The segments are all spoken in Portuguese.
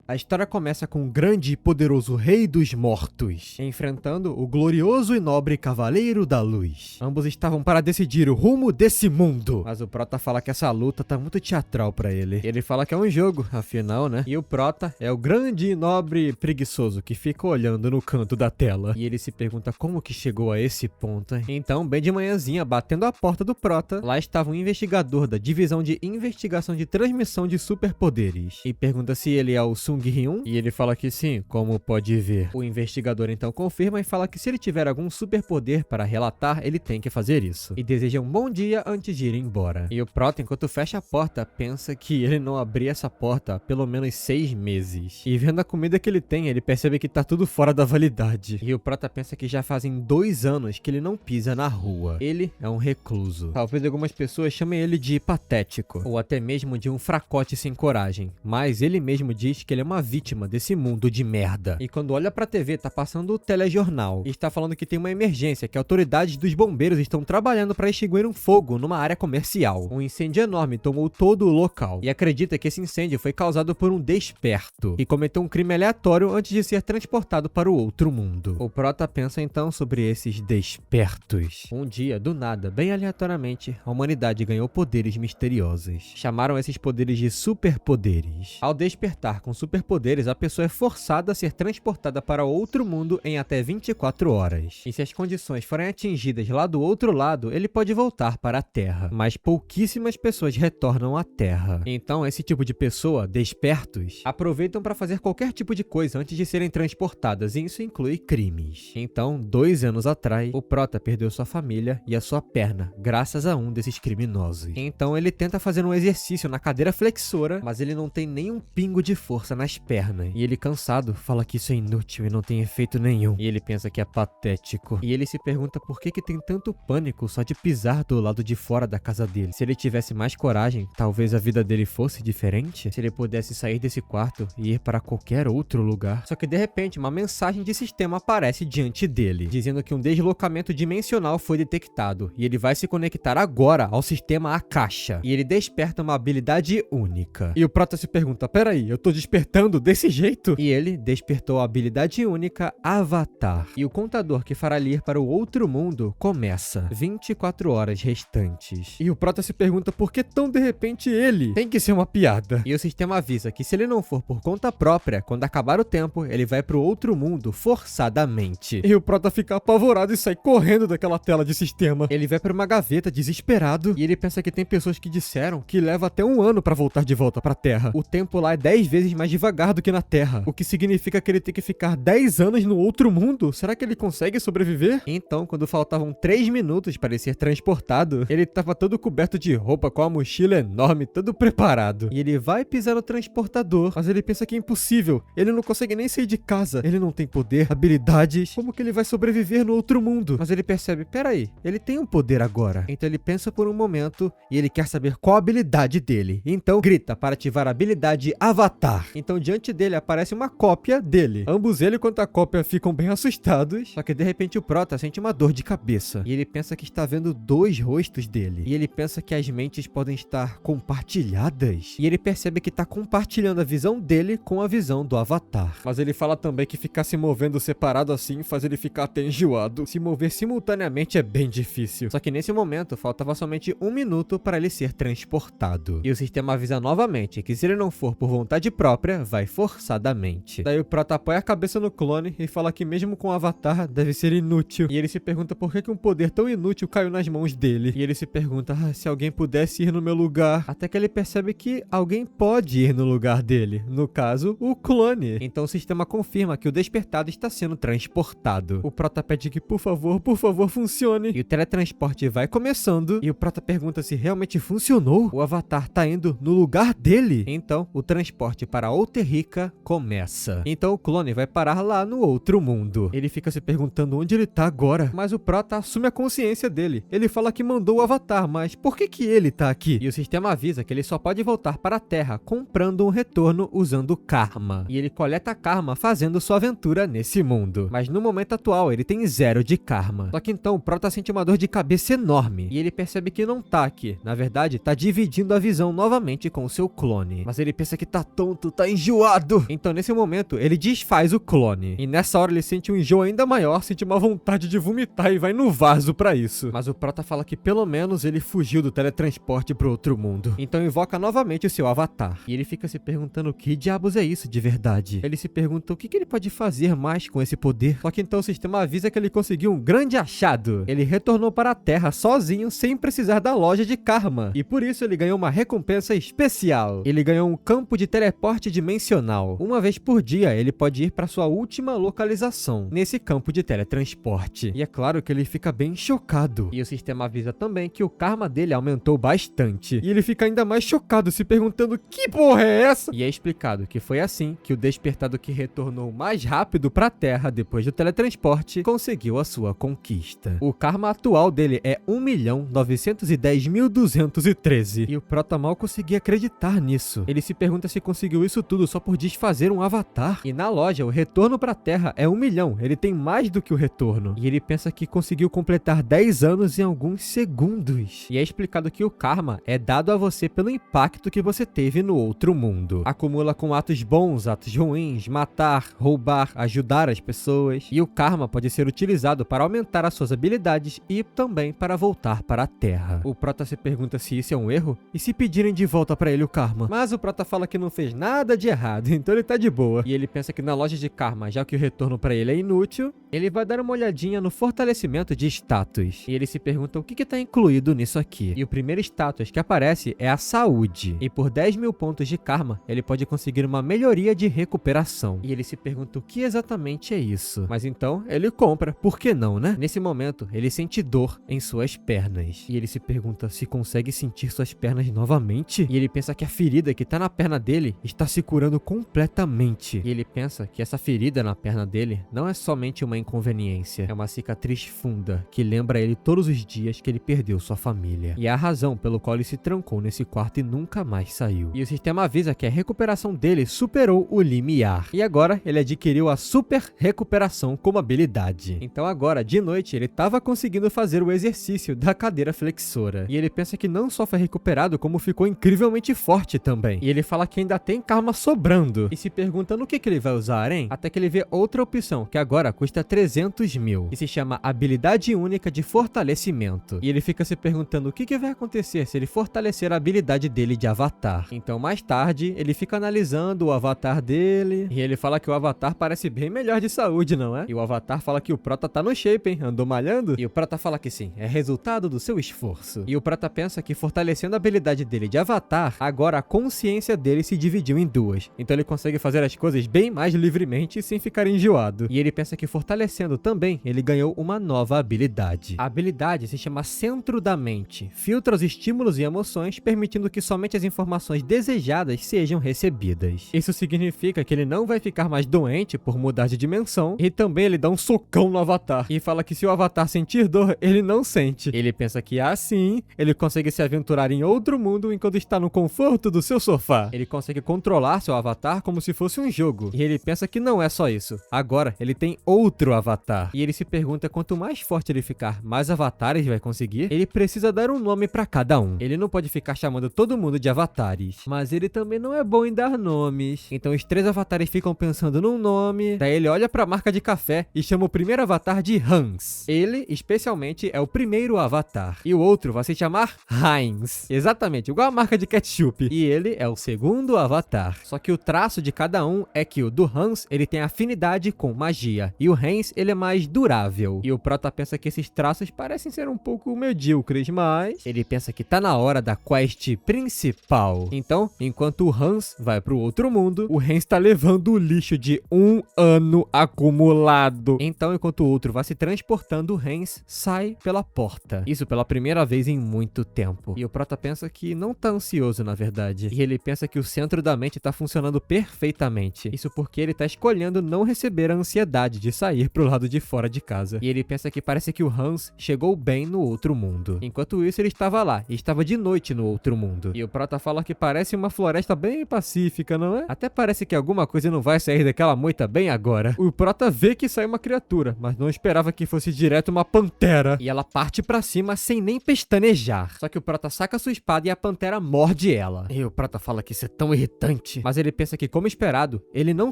A história começa com um grande e poderoso rei dos mortos, enfrentando o glorioso e nobre cavaleiro da luz. Ambos estavam para decidir o rumo desse mundo, mas o Prota fala que essa luta tá muito teatral pra ele. Ele fala que é um jogo, afinal, né? E o Prota é o grande e nobre preguiçoso que fica olhando no canto da tela. E ele se pergunta como que chegou a esse ponto, hein? Então, bem de manhãzinha, batendo a porta do Prota, lá estava um investigador da divisão de investigação de transmissão de superpoderes. E pergunta se ele é o Sung Hyun, e ele fala que sim, como pode ver. O investigador então confirma e fala que se ele tiver algum superpoder para relatar, ele tem que fazer isso. E deseja um bom dia antes de ir embora. E o Prota, enquanto fecha a porta, pensa que ele não abriu essa porta há pelo menos 6 meses. E vendo a comida que ele tem, ele percebe que tá tudo fora da validade. E o Prota pensa que já fazem 2 anos que ele não pisa na rua. Ele é um recluso. Talvez algumas pessoas chamem ele de patético, ou até mesmo de um fracote sem coragem. Mas ele mesmo diz que ele é uma vítima desse mundo de merda. E quando olha pra TV, tá passando o telejornal. E está falando que tem uma emergência, que autoridades dos bombeiros estão trabalhando para extinguir um fogo numa área comercial. Um incêndio enorme tomou todo o local. E acredita que esse incêndio foi causado por um desperto, que cometeu um crime aleatório antes de ser transportado para o outro mundo. O Prota pensa então sobre esses despertos. Um dia, do nada, bem aleatoriamente, a humanidade ganhou poderes misteriosos. Chamaram esses poderes de superpoderes. Ao despertar com superpoderes, a pessoa é forçada a ser transportada para outro mundo em até 24 horas. E se as condições forem atingidas lá do outro lado, ele pode voltar para a Terra. Mas pouquíssimas pessoas retornam à Terra. Então, esse tipo de pessoa, despertos, aproveitam para fazer qualquer tipo de coisa antes de serem transportadas, e isso inclui crimes. Então, 2 anos atrás, o Prota perdeu sua família e a sua perna, graças a um desses criminosos. Então, ele tenta fazer um exercício na cadeira flexora, mas ele não tem nenhum pingo de força nas pernas. E ele, cansado, fala que isso é inútil e não tem efeito nenhum. E ele pensa que é patético. E ele se pergunta por que tem tanto pânico só de pisar do lado de fora da casa dele. Se ele tivesse mais coragem, talvez a vida dele fosse diferente. Se ele pudesse sair desse quarto e ir para qualquer outro lugar. Só que de repente, uma mensagem de sistema aparece diante dele, dizendo que um deslocamento dimensional foi detectado. E ele vai se conectar agora ao sistema Akasha. E ele desperta uma habilidade única. E o Prota se pergunta, peraí, eu tô despertando desse jeito? E ele despertou a habilidade única Avatar. E o contador que fará ele ir para o outro mundo começa. 24 horas restantes. E o Prota se pergunta por que tão de repente ele tem que ser uma piada. E o sistema avisa que se ele não for por conta própria, quando acabar o tempo, ele vai pro outro mundo forçadamente. E o Prota fica apavorado e sai correndo daquela tela de sistema. Ele vai pra uma gaveta desesperado e ele pensa que tem pessoas que disseram que leva até 1 ano pra voltar de volta pra Terra. O tempo lá é 10 vezes mais devagar do que na Terra, o que significa que ele tem que ficar 10 anos no outro mundo. Será que ele consegue sobreviver? Então, quando faltavam 3 minutos para ele ser transportado, ele tava todo coberto de roupa, com a mochila enorme, todo preparado. E ele vai pisar no transportador, mas ele pensa que é impossível. Ele não consegue nem sair de casa. Ele não tem poder, habilidades. Como que ele vai sobreviver no outro mundo? Mas ele percebe, peraí, ele tem um poder agora. Então ele pensa por um momento e ele quer saber qual a habilidade dele. Então grita para ativar a habilidade Avatar. Então diante dele aparece uma cópia dele. Ambos ele quanto a cópia ficam bem assustados. Só que de repente o Prota sente uma dor de cabeça. E ele pensa que está vendo 2 rostos dele. E ele pensa que as mentes podem estar compartilhadas. E ele percebe que está compartilhando a visão dele com a visão do Avatar. Mas ele fala também que ficar se movendo separado assim faz ele ficar até enjoado. Se mover simultaneamente é bem difícil. Só que nesse momento faltava somente 1 minuto para ele ser transportado. E o sistema avisa novamente que se ele não for por vontade própria, vai forçadamente. Daí o Prota apoia a cabeça no clone e fala que mesmo com o Avatar deve ser inútil. E ele se pergunta por que um poder tão inútil caiu nas mãos dele. E ele se pergunta, se alguém pudesse ir no meu lugar. Até que ele percebe que alguém pode ir no lugar dele. No caso, o clone. Então o sistema confirma que o despertado está sendo transportado. O Prota pede que, por favor, funcione. E o teletransporte vai começando. E o Prota pergunta se realmente funcionou. O Avatar tá indo no lugar dele. Então, o transporte para Alterrica começa. Então o clone vai parar lá no outro mundo. Ele fica se perguntando onde ele tá agora. Mas o Prota assume a consciência dele. Ele fala que mandou o Avatar, mas por que ele tá aqui? E o sistema avisa que ele só pode voltar para a Terra comprando um retorno usando Karma. E ele coleta Karma fazendo sua aventura nesse mundo. Mas no momento atual ele tem 0 de Karma. Só que então o Prota sente uma dor de cabeça enorme. E ele percebe que não tá aqui. Na verdade, tá dividindo a visão novamente com o seu clone. Mas ele pensa que tá tonto, tá enjoado. Então nesse momento ele desfaz o clone. E nessa hora ele sente um enjoo ainda maior, sente uma vontade de vomitar e vai no vaso pra isso. Mas o prota fala que pelo menos ele fugiu do teletransporte pro outro mundo. Então invoca novamente o seu avatar. E ele fica se perguntando o que diabos é isso de verdade. Ele se pergunta o que ele pode fazer mais com esse poder. Só que então o sistema avisa que ele conseguiu um grande achado. Ele retornou para a Terra sozinho, sem precisar da loja de karma. E por isso ele ganhou uma recompensa especial. Ele ganhou um campo de teleporte dimensional. Uma vez por dia ele pode ir para sua última localização, nesse campo de teletransporte. E é claro que ele fica bem chocado. E o sistema avisa também que o karma dele aumentou bastante. E ele fica ainda mais chocado, se perguntando que porra é essa? E é explicado que foi assim que o despertado que retornou mais rápido para a Terra depois do teletransporte conseguiu a sua conquista. O karma atual dele é 1.910.213. E o prota mal conseguia acreditar nisso. Ele se pergunta se conseguiu isso tudo só por desfazer um avatar. E na loja, o retorno para a Terra é 1 milhão. Ele tem mais do que o retorno. E ele pensa que conseguiu completar 10 anos em alguns segundos. E é explicado que o karma é dado a você pelo impacto que você teve no outro mundo. Acumula com atos bons, atos ruins, matar, roubar, ajudar as pessoas. E o karma pode ser utilizado para aumentar as suas habilidades e também para voltar para a Terra. O prota se pergunta se isso é um erro e se pedirem de volta para ele o karma. Mas o prota fala que não fez nada de errado, então ele tá de boa. E ele pensa que na loja de karma, já que o retorno para ele é inútil, ele vai dar uma olhadinha no fortalecimento de status. E ele se pergunta o que tá incluído nisso aqui. E o primeiro status que aparece é a saúde. E por 10.000 pontos de karma, ele pode conseguir uma melhoria de recuperação. E ele se pergunta o que exatamente é isso. Mas então, ele compra. Por que não, né? Nesse momento, ele sente dor em suas pernas. E ele se pergunta se consegue sentir suas pernas novamente. E ele pensa que a ferida que tá na perna dele está se curando completamente. E ele pensa que essa ferida na perna dele não é somente uma inconveniência. É uma cicatriz funda que lembra ele todos os dias que ele perdeu sua família. E é a razão pelo qual ele se trancou nesse quarto e nunca mais saiu. E o sistema avisa que a recuperação dele superou o limiar. E agora ele adquiriu a super recuperação como habilidade. Então agora, de noite, ele estava conseguindo fazer o exercício da cadeira flexora. E ele pensa que não só foi recuperado, como ficou incrivelmente forte também. E ele fala que ainda tem karma sobrando. E se pergunta no que ele vai usar, hein? Até que ele vê outra opção, que agora custa 300 mil. E se chama habilidade única de fortalecimento. E ele fica se perguntando o que vai acontecer se ele fortalecer a habilidade dele de avatar. Então mais tarde, ele fica analisando o avatar dele. E ele fala que o avatar parece bem melhor de saúde, não é? E o avatar fala que o prota tá no shape, hein? Andou malhando? E o prota fala que sim, é resultado do seu esforço. E o prota pensa que fortalecendo a habilidade dele de avatar, agora a consciência dele se dividiu em duas. Então ele consegue fazer as coisas bem mais livremente sem ficar enjoado. E ele pensa que fortalecendo também, ele ganhou uma nova habilidade. A habilidade se chama Centro da Mente. Filtra os estímulos e emoções, permitindo que somente as informações desejadas sejam recebidas. Isso significa que ele não vai ficar mais doente por mudar de dimensão, e também ele dá um socão no avatar. E fala que se o avatar sentir dor, ele não sente. Ele pensa que assim, ele consegue se aventurar em outro mundo enquanto está no conforto do seu sofá. Ele consegue controlar seu avatar como se fosse um jogo. E ele pensa que não é só isso. Agora, ele tem outro avatar. E ele se pergunta quanto mais forte ele ficar, mais avatares vai conseguir. Ele precisa dar um nome pra cada um. Ele não pode ficar chamando todo mundo de avatares. Mas ele também não é bom em dar nomes. Então os 3 avatares ficam pensando num nome. Daí ele olha pra marca de café e chama o primeiro avatar de Hans. Ele, especialmente, é o primeiro avatar. E o outro vai se chamar Heinz. Exatamente, igual a marca de ketchup. E ele é o segundo avatar. Só que o traço de cada um é que o do Hans, ele tem afinidade com magia. E o Heinz, ele é mais durável. E o prota pensa que esses traços parecem ser um pouco medíocres, mas ele pensa que tá na hora da quest principal. Então, enquanto o Hans vai pro outro mundo, o Heinz tá levando o lixo de 1 ano acumulado. Então, enquanto o outro vai se transportando, o Heinz sai pela porta. Isso pela primeira vez em muito tempo. E o prota pensa que não tá ansioso, na verdade. E ele pensa que o centro da mente tá funcionando perfeitamente. Isso porque ele tá escolhendo não receber a ansiedade de sair pro lado de fora de casa. E ele pensa que parece que o Hans chegou bem no outro mundo. Enquanto isso, ele estava lá. E estava de noite no outro mundo. E o prota fala que parece uma floresta bem pacífica, não é? Até parece que alguma coisa não vai sair daquela moita bem agora. O prota vê que sai uma criatura, mas não esperava que fosse direto uma pantera. E ela parte pra cima sem nem pestanejar. Só que o prota saca sua espada e a pantera morde ela. E o prota fala que isso é tão irritante. forte. Mas ele pensa que, como esperado, ele não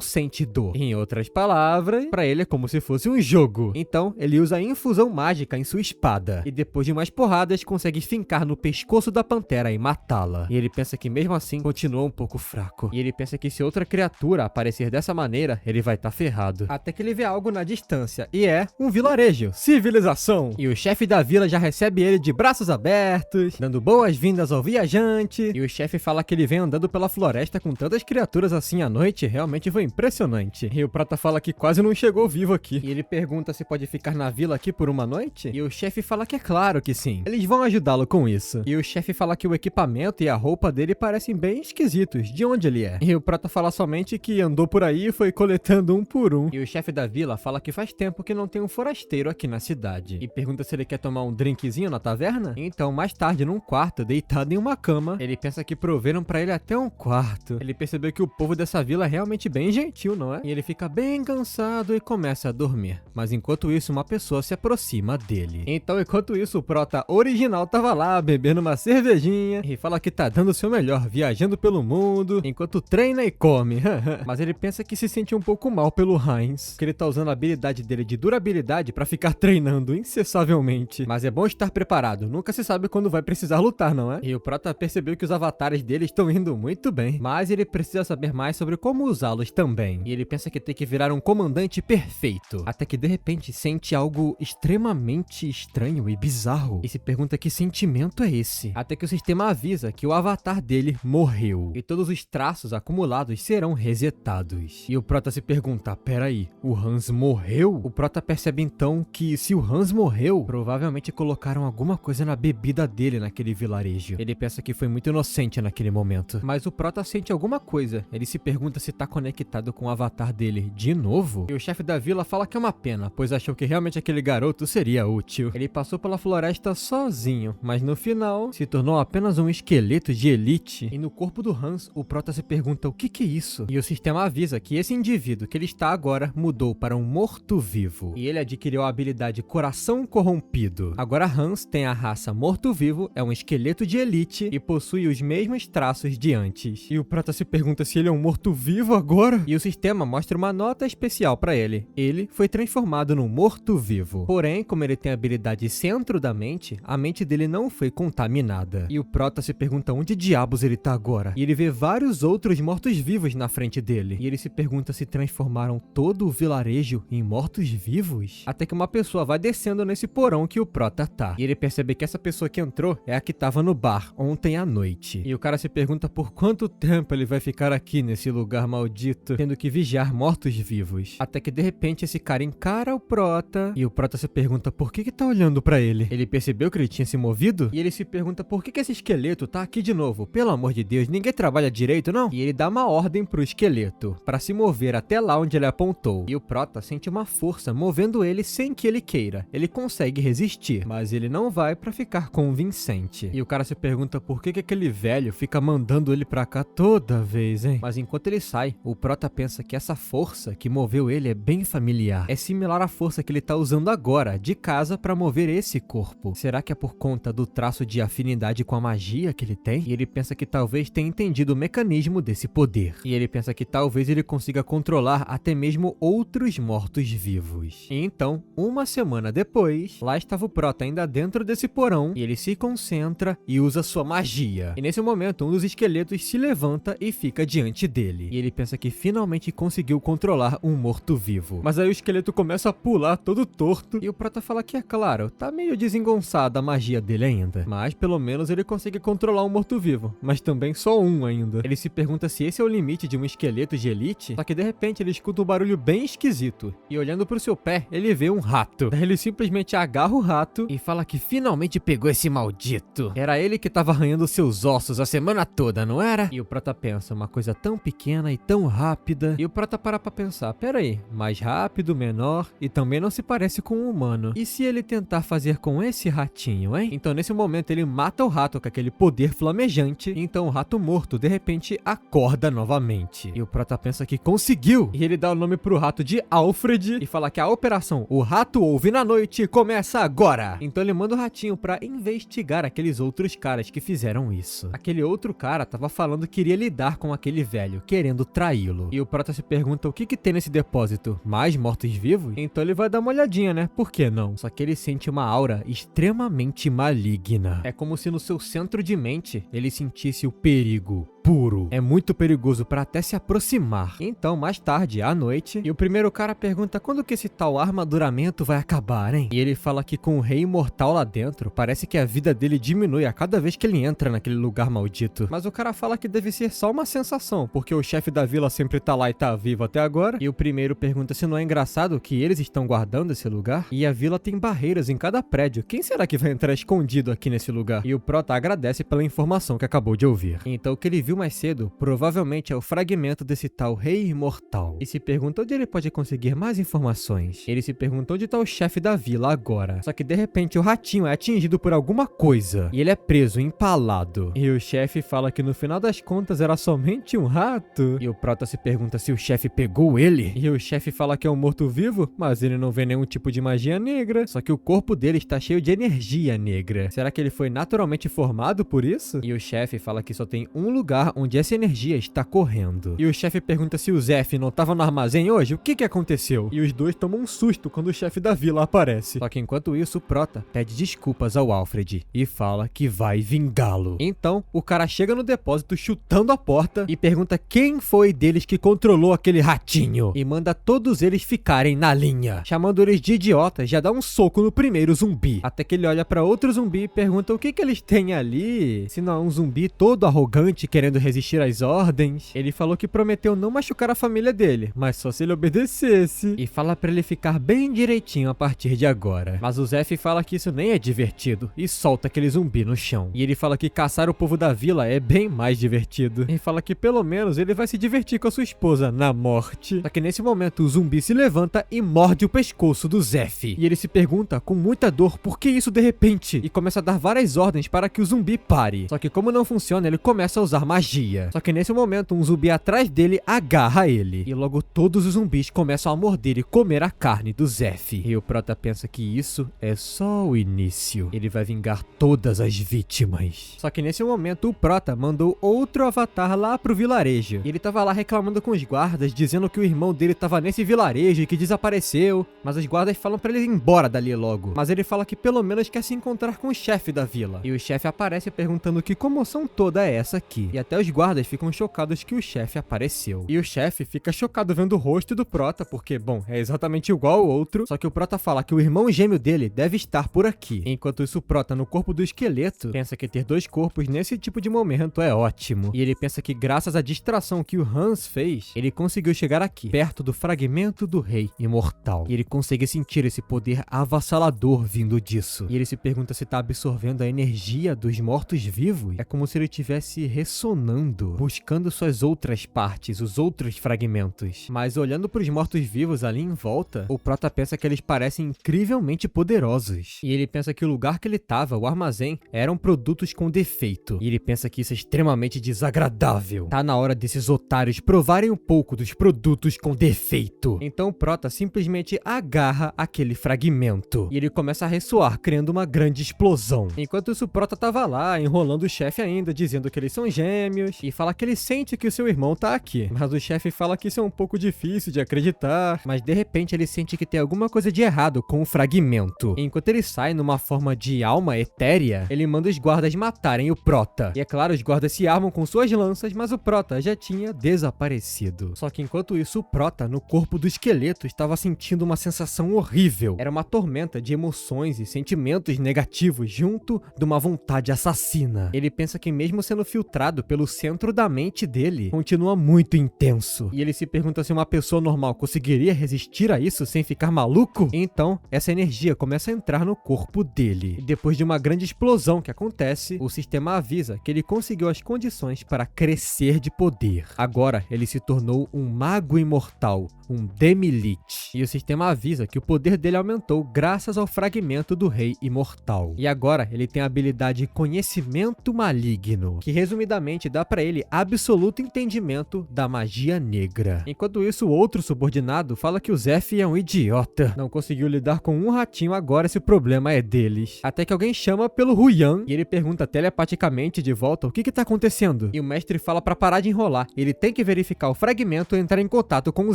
sente dor. Em outras palavras, pra ele é como se fosse um jogo. Então, ele usa a infusão mágica em sua espada. E depois de umas porradas, consegue fincar no pescoço da pantera e matá-la. E ele pensa que mesmo assim, continua um pouco fraco. E ele pensa que se outra criatura aparecer dessa maneira, ele vai estar ferrado. Até que ele vê algo na distância. E é um vilarejo. Civilização. E o chefe da vila já recebe ele de braços abertos, dando boas-vindas ao viajante. E o chefe fala que ele vem andando pela floresta com tantas criaturas assim à noite. Realmente foi impressionante. E o prota fala que quase não chegou vivo aqui. E ele pergunta se pode ficar na vila aqui por uma noite. E o chefe fala que é claro que sim. Eles vão ajudá-lo com isso. E o chefe fala que o equipamento e a roupa dele parecem bem esquisitos. De onde ele é? E o prota fala somente que andou por aí e foi coletando um por um. E o chefe da vila fala que faz tempo que não tem um forasteiro aqui na cidade. E pergunta se ele quer tomar um drinkzinho na taverna. Então, mais tarde, num quarto, deitado em uma cama, ele pensa que proveram pra ele até um quarto. Ele percebeu que o povo dessa vila é realmente bem gentil, não é? E ele fica bem cansado e começa a dormir. Mas enquanto isso, uma pessoa se aproxima dele. Então, enquanto isso, o prota original tava lá, bebendo uma cervejinha, e fala que tá dando o seu melhor, viajando pelo mundo, enquanto treina e come. Mas ele pensa que se sente um pouco mal pelo Heinz, que ele tá usando a habilidade dele de durabilidade pra ficar treinando incessavelmente. Mas é bom estar preparado, nunca se sabe quando vai precisar lutar, não é? E o prota percebeu que os avatares dele estão indo muito bem, mas ele precisa saber mais sobre como usá-los também. E ele pensa que tem que virar um comandante perfeito, até que de repente sente algo extremamente estranho e bizarro, e se pergunta que sentimento é esse, até que o sistema avisa que o avatar dele morreu, e todos os traços acumulados serão resetados. E o prota se pergunta, peraí, o Hans morreu? O prota percebe então que se o Hans morreu, provavelmente colocaram alguma coisa na bebida dele naquele vilarejo. Ele pensa que foi muito inocente naquele momento, mas o prota sente alguma coisa. Ele se pergunta se tá conectado com o avatar dele de novo, e o chefe da vila fala que é uma pena, pois achou que realmente aquele garoto seria útil. Ele passou pela floresta sozinho, mas no final se tornou apenas um esqueleto de elite. E no corpo do Hans, o prota se pergunta o que é isso? E o sistema avisa que esse indivíduo que ele está agora mudou para um morto-vivo. E ele adquiriu a habilidade Coração Corrompido. Agora Hans tem a raça morto-vivo, é um esqueleto de elite e possui os mesmos traços de antes. E o prota se pergunta se ele é um morto-vivo agora? E o sistema mostra uma nota especial para ele. Ele foi transformado num morto-vivo. Porém, como ele tem a habilidade Centro da Mente, a mente dele não foi contaminada. E o prota se pergunta onde diabos ele tá agora. E ele vê vários outros mortos-vivos na frente dele. E ele se pergunta se transformaram todo o vilarejo em mortos-vivos? Até que uma pessoa vai descendo nesse porão que o prota tá. E ele percebe que essa pessoa que entrou é a que tava no bar ontem à noite. E o cara se pergunta por quanto tempo ele vai ficar aqui nesse lugar maldito, tendo que vigiar mortos-vivos. Até que de repente esse cara encara o prota e o prota se pergunta por que tá olhando pra ele. Ele percebeu que ele tinha se movido e ele se pergunta por que esse esqueleto tá aqui de novo. Pelo amor de Deus, ninguém trabalha direito, não? E ele dá uma ordem pro esqueleto pra se mover até lá onde ele apontou. E o prota sente uma força movendo ele sem que ele queira. Ele consegue resistir, mas ele não vai pra ficar convincente. E o cara se pergunta por que aquele velho fica mandando ele pra cá toda vez, hein? Mas enquanto ele sai, o prota pensa que essa força que moveu ele é bem familiar. É similar à força que ele tá usando agora, de casa, pra mover esse corpo. Será que é por conta do traço de afinidade com a magia que ele tem? E ele pensa que talvez tenha entendido o mecanismo desse poder. E ele pensa que talvez ele consiga controlar até mesmo outros mortos-vivos. E então, uma semana depois, lá estava o prota ainda dentro desse porão, e ele se concentra e usa sua magia. E nesse momento, um dos esqueletos se levanta e fica diante dele. E ele pensa que finalmente conseguiu controlar um morto-vivo. Mas aí o esqueleto começa a pular todo torto, e o prota fala que é claro, tá meio desengonçada a magia dele ainda. Mas pelo menos ele consegue controlar um morto-vivo, mas também só um ainda. Ele se pergunta se esse é o limite de um esqueleto de elite, só que de repente ele escuta um barulho bem esquisito. E olhando pro seu pé, ele vê um rato. Daí ele simplesmente agarra o rato e fala que finalmente pegou esse maldito. Era ele que tava arranhando seus ossos a semana toda, não era? E o prota pensa, uma coisa tão pequena e tão rápida. E o prota para pra pensar, pera aí, mais rápido, menor e também não se parece com um humano. E se ele tentar fazer com esse ratinho, hein? Então nesse momento ele mata o rato com aquele poder flamejante, então o rato morto de repente acorda novamente. E o prota pensa que conseguiu! E ele dá o nome pro rato de Alfred e fala que a operação O Rato Ouve na Noite começa agora! Então ele manda o ratinho pra investigar aqueles outros caras que fizeram isso. Aquele outro cara tava falando que iria lidar com aquele velho, querendo traí-lo. E o prota se pergunta o que tem nesse depósito, mais mortos-vivos? Então ele vai dar uma olhadinha, né? Por que não? Só que ele sente uma aura extremamente maligna. É como se no seu centro de mente ele sentisse o perigo puro. É muito perigoso para até se aproximar. Então, mais tarde, à noite, e o primeiro cara pergunta quando que esse tal armaduramento vai acabar, hein? E ele fala que com o rei imortal lá dentro, parece que a vida dele diminui a cada vez que ele entra naquele lugar maldito. Mas o cara fala que deve ser só uma sensação, porque o chefe da vila sempre tá lá e tá vivo até agora. E o primeiro pergunta se não é engraçado que eles estão guardando esse lugar. E a vila tem barreiras em cada prédio. Quem será que vai entrar escondido aqui nesse lugar? E o prota agradece pela informação que acabou de ouvir. Então o que ele viu mais cedo, provavelmente é o fragmento desse tal rei imortal. E se pergunta onde ele pode conseguir mais informações. Ele se pergunta onde tá o chefe da vila agora. Só que de repente o ratinho é atingido por alguma coisa. E ele é preso, empalado. E o chefe fala que no final das contas era somente um rato. E o prota se pergunta se o chefe pegou ele. E o chefe fala que é um morto-vivo, mas ele não vê nenhum tipo de magia negra. Só que o corpo dele está cheio de energia negra. Será que ele foi naturalmente formado por isso? E o chefe fala que só tem um lugar onde essa energia está correndo. E o chefe pergunta se o Zef não estava no armazém hoje, o que aconteceu? E os dois tomam um susto quando o chefe da vila aparece. Só que enquanto isso, o prota pede desculpas ao Alfred e fala que vai vingá-lo. Então, o cara chega no depósito chutando a porta e pergunta quem foi deles que controlou aquele ratinho e manda todos eles ficarem na linha. Chamando eles de idiotas, já dá um soco no primeiro zumbi. Até que ele olha pra outro zumbi e pergunta o que eles têm ali, se não é um zumbi todo arrogante querendo resistir às ordens. Ele falou que prometeu não machucar a família dele, mas só se ele obedecesse. E fala pra ele ficar bem direitinho a partir de agora. Mas o Zef fala que isso nem é divertido e solta aquele zumbi no chão. E ele fala que caçar o povo da vila é bem mais divertido. E fala que pelo menos ele vai se divertir com a sua esposa na morte. Só que nesse momento o zumbi se levanta e morde o pescoço do Zef. E ele se pergunta com muita dor por que isso de repente. E começa a dar várias ordens para que o zumbi pare. Só que como não funciona, ele começa a usar magia. Só que nesse momento um zumbi atrás dele agarra ele. E logo todos os zumbis começam a morder e comer a carne do Zef. E o prota pensa que isso é só o início. Ele vai vingar todas as vítimas. Só que nesse momento o prota mandou outro avatar lá pro vilarejo. E ele tava lá reclamando com os guardas, dizendo que o irmão dele tava nesse vilarejo e que desapareceu. Mas os guardas falam pra ele ir embora dali logo. Mas ele fala que pelo menos quer se encontrar com o chefe da vila. E o chefe aparece perguntando que comoção toda é essa aqui. E até os guardas ficam chocados que o chefe apareceu. E o chefe fica chocado vendo o rosto do prota, porque, bom, é exatamente igual ao outro, só que o prota fala que o irmão gêmeo dele deve estar por aqui. Enquanto isso, o prota, no corpo do esqueleto, pensa que ter dois corpos nesse tipo de momento é ótimo. E ele pensa que graças à distração que o Hans fez, ele conseguiu chegar aqui, perto do fragmento do rei imortal. E ele consegue sentir esse poder avassalador vindo disso. E ele se pergunta se tá absorvendo a energia dos mortos-vivos. É como se ele estivesse ressonando, buscando suas outras partes, os outros fragmentos. Mas olhando pros mortos-vivos ali em volta, o prota pensa que eles parecem incrivelmente poderosos. E ele pensa que o lugar que ele tava, o armazém, eram produtos com defeito. E ele pensa que isso é extremamente desagradável. Tá na hora desses otários provarem um pouco dos produtos com defeito. Então o prota simplesmente agarra aquele fragmento. E ele começa a ressoar, criando uma grande explosão. Enquanto isso, o prota tava lá, enrolando o chefe ainda, dizendo que eles são gêmeos. E fala que ele sente que o seu irmão tá aqui. Mas o chefe fala que isso é um pouco difícil de acreditar. Mas de repente ele sente que tem alguma coisa de errado com o fragmento. E enquanto ele sai numa forma de alma etérea, ele manda os guardas matarem o prota. E é claro, os guardas se armam com suas lanças, mas o prota já tinha desaparecido. Só que enquanto isso, o prota, no corpo do esqueleto, estava sentindo uma sensação horrível. Era uma tormenta de emoções e sentimentos negativos junto de uma vontade assassina. Ele pensa que mesmo sendo filtrado pelo centro da mente dele, continua muito intenso. E ele se pergunta se uma pessoa normal conseguiria resistir a isso sem ficar maluco? Então, essa energia começa a entrar no corpo dele. E depois de uma grande explosão que acontece, o sistema avisa que ele conseguiu as condições para crescer de poder. Agora, ele se tornou um mago imortal, um Demilich. E o sistema avisa que o poder dele aumentou graças ao fragmento do rei imortal. E agora ele tem a habilidade Conhecimento Maligno, que resumidamente dá pra ele absoluto entendimento da magia negra. Enquanto isso, o outro subordinado fala que o Zef é um idiota. Não conseguiu lidar com um ratinho, agora esse problema é deles. Até que alguém chama pelo Ruyan e ele pergunta telepaticamente de volta o que tá acontecendo. E o mestre fala pra parar de enrolar. Ele tem que verificar o fragmento e entrar em contato com o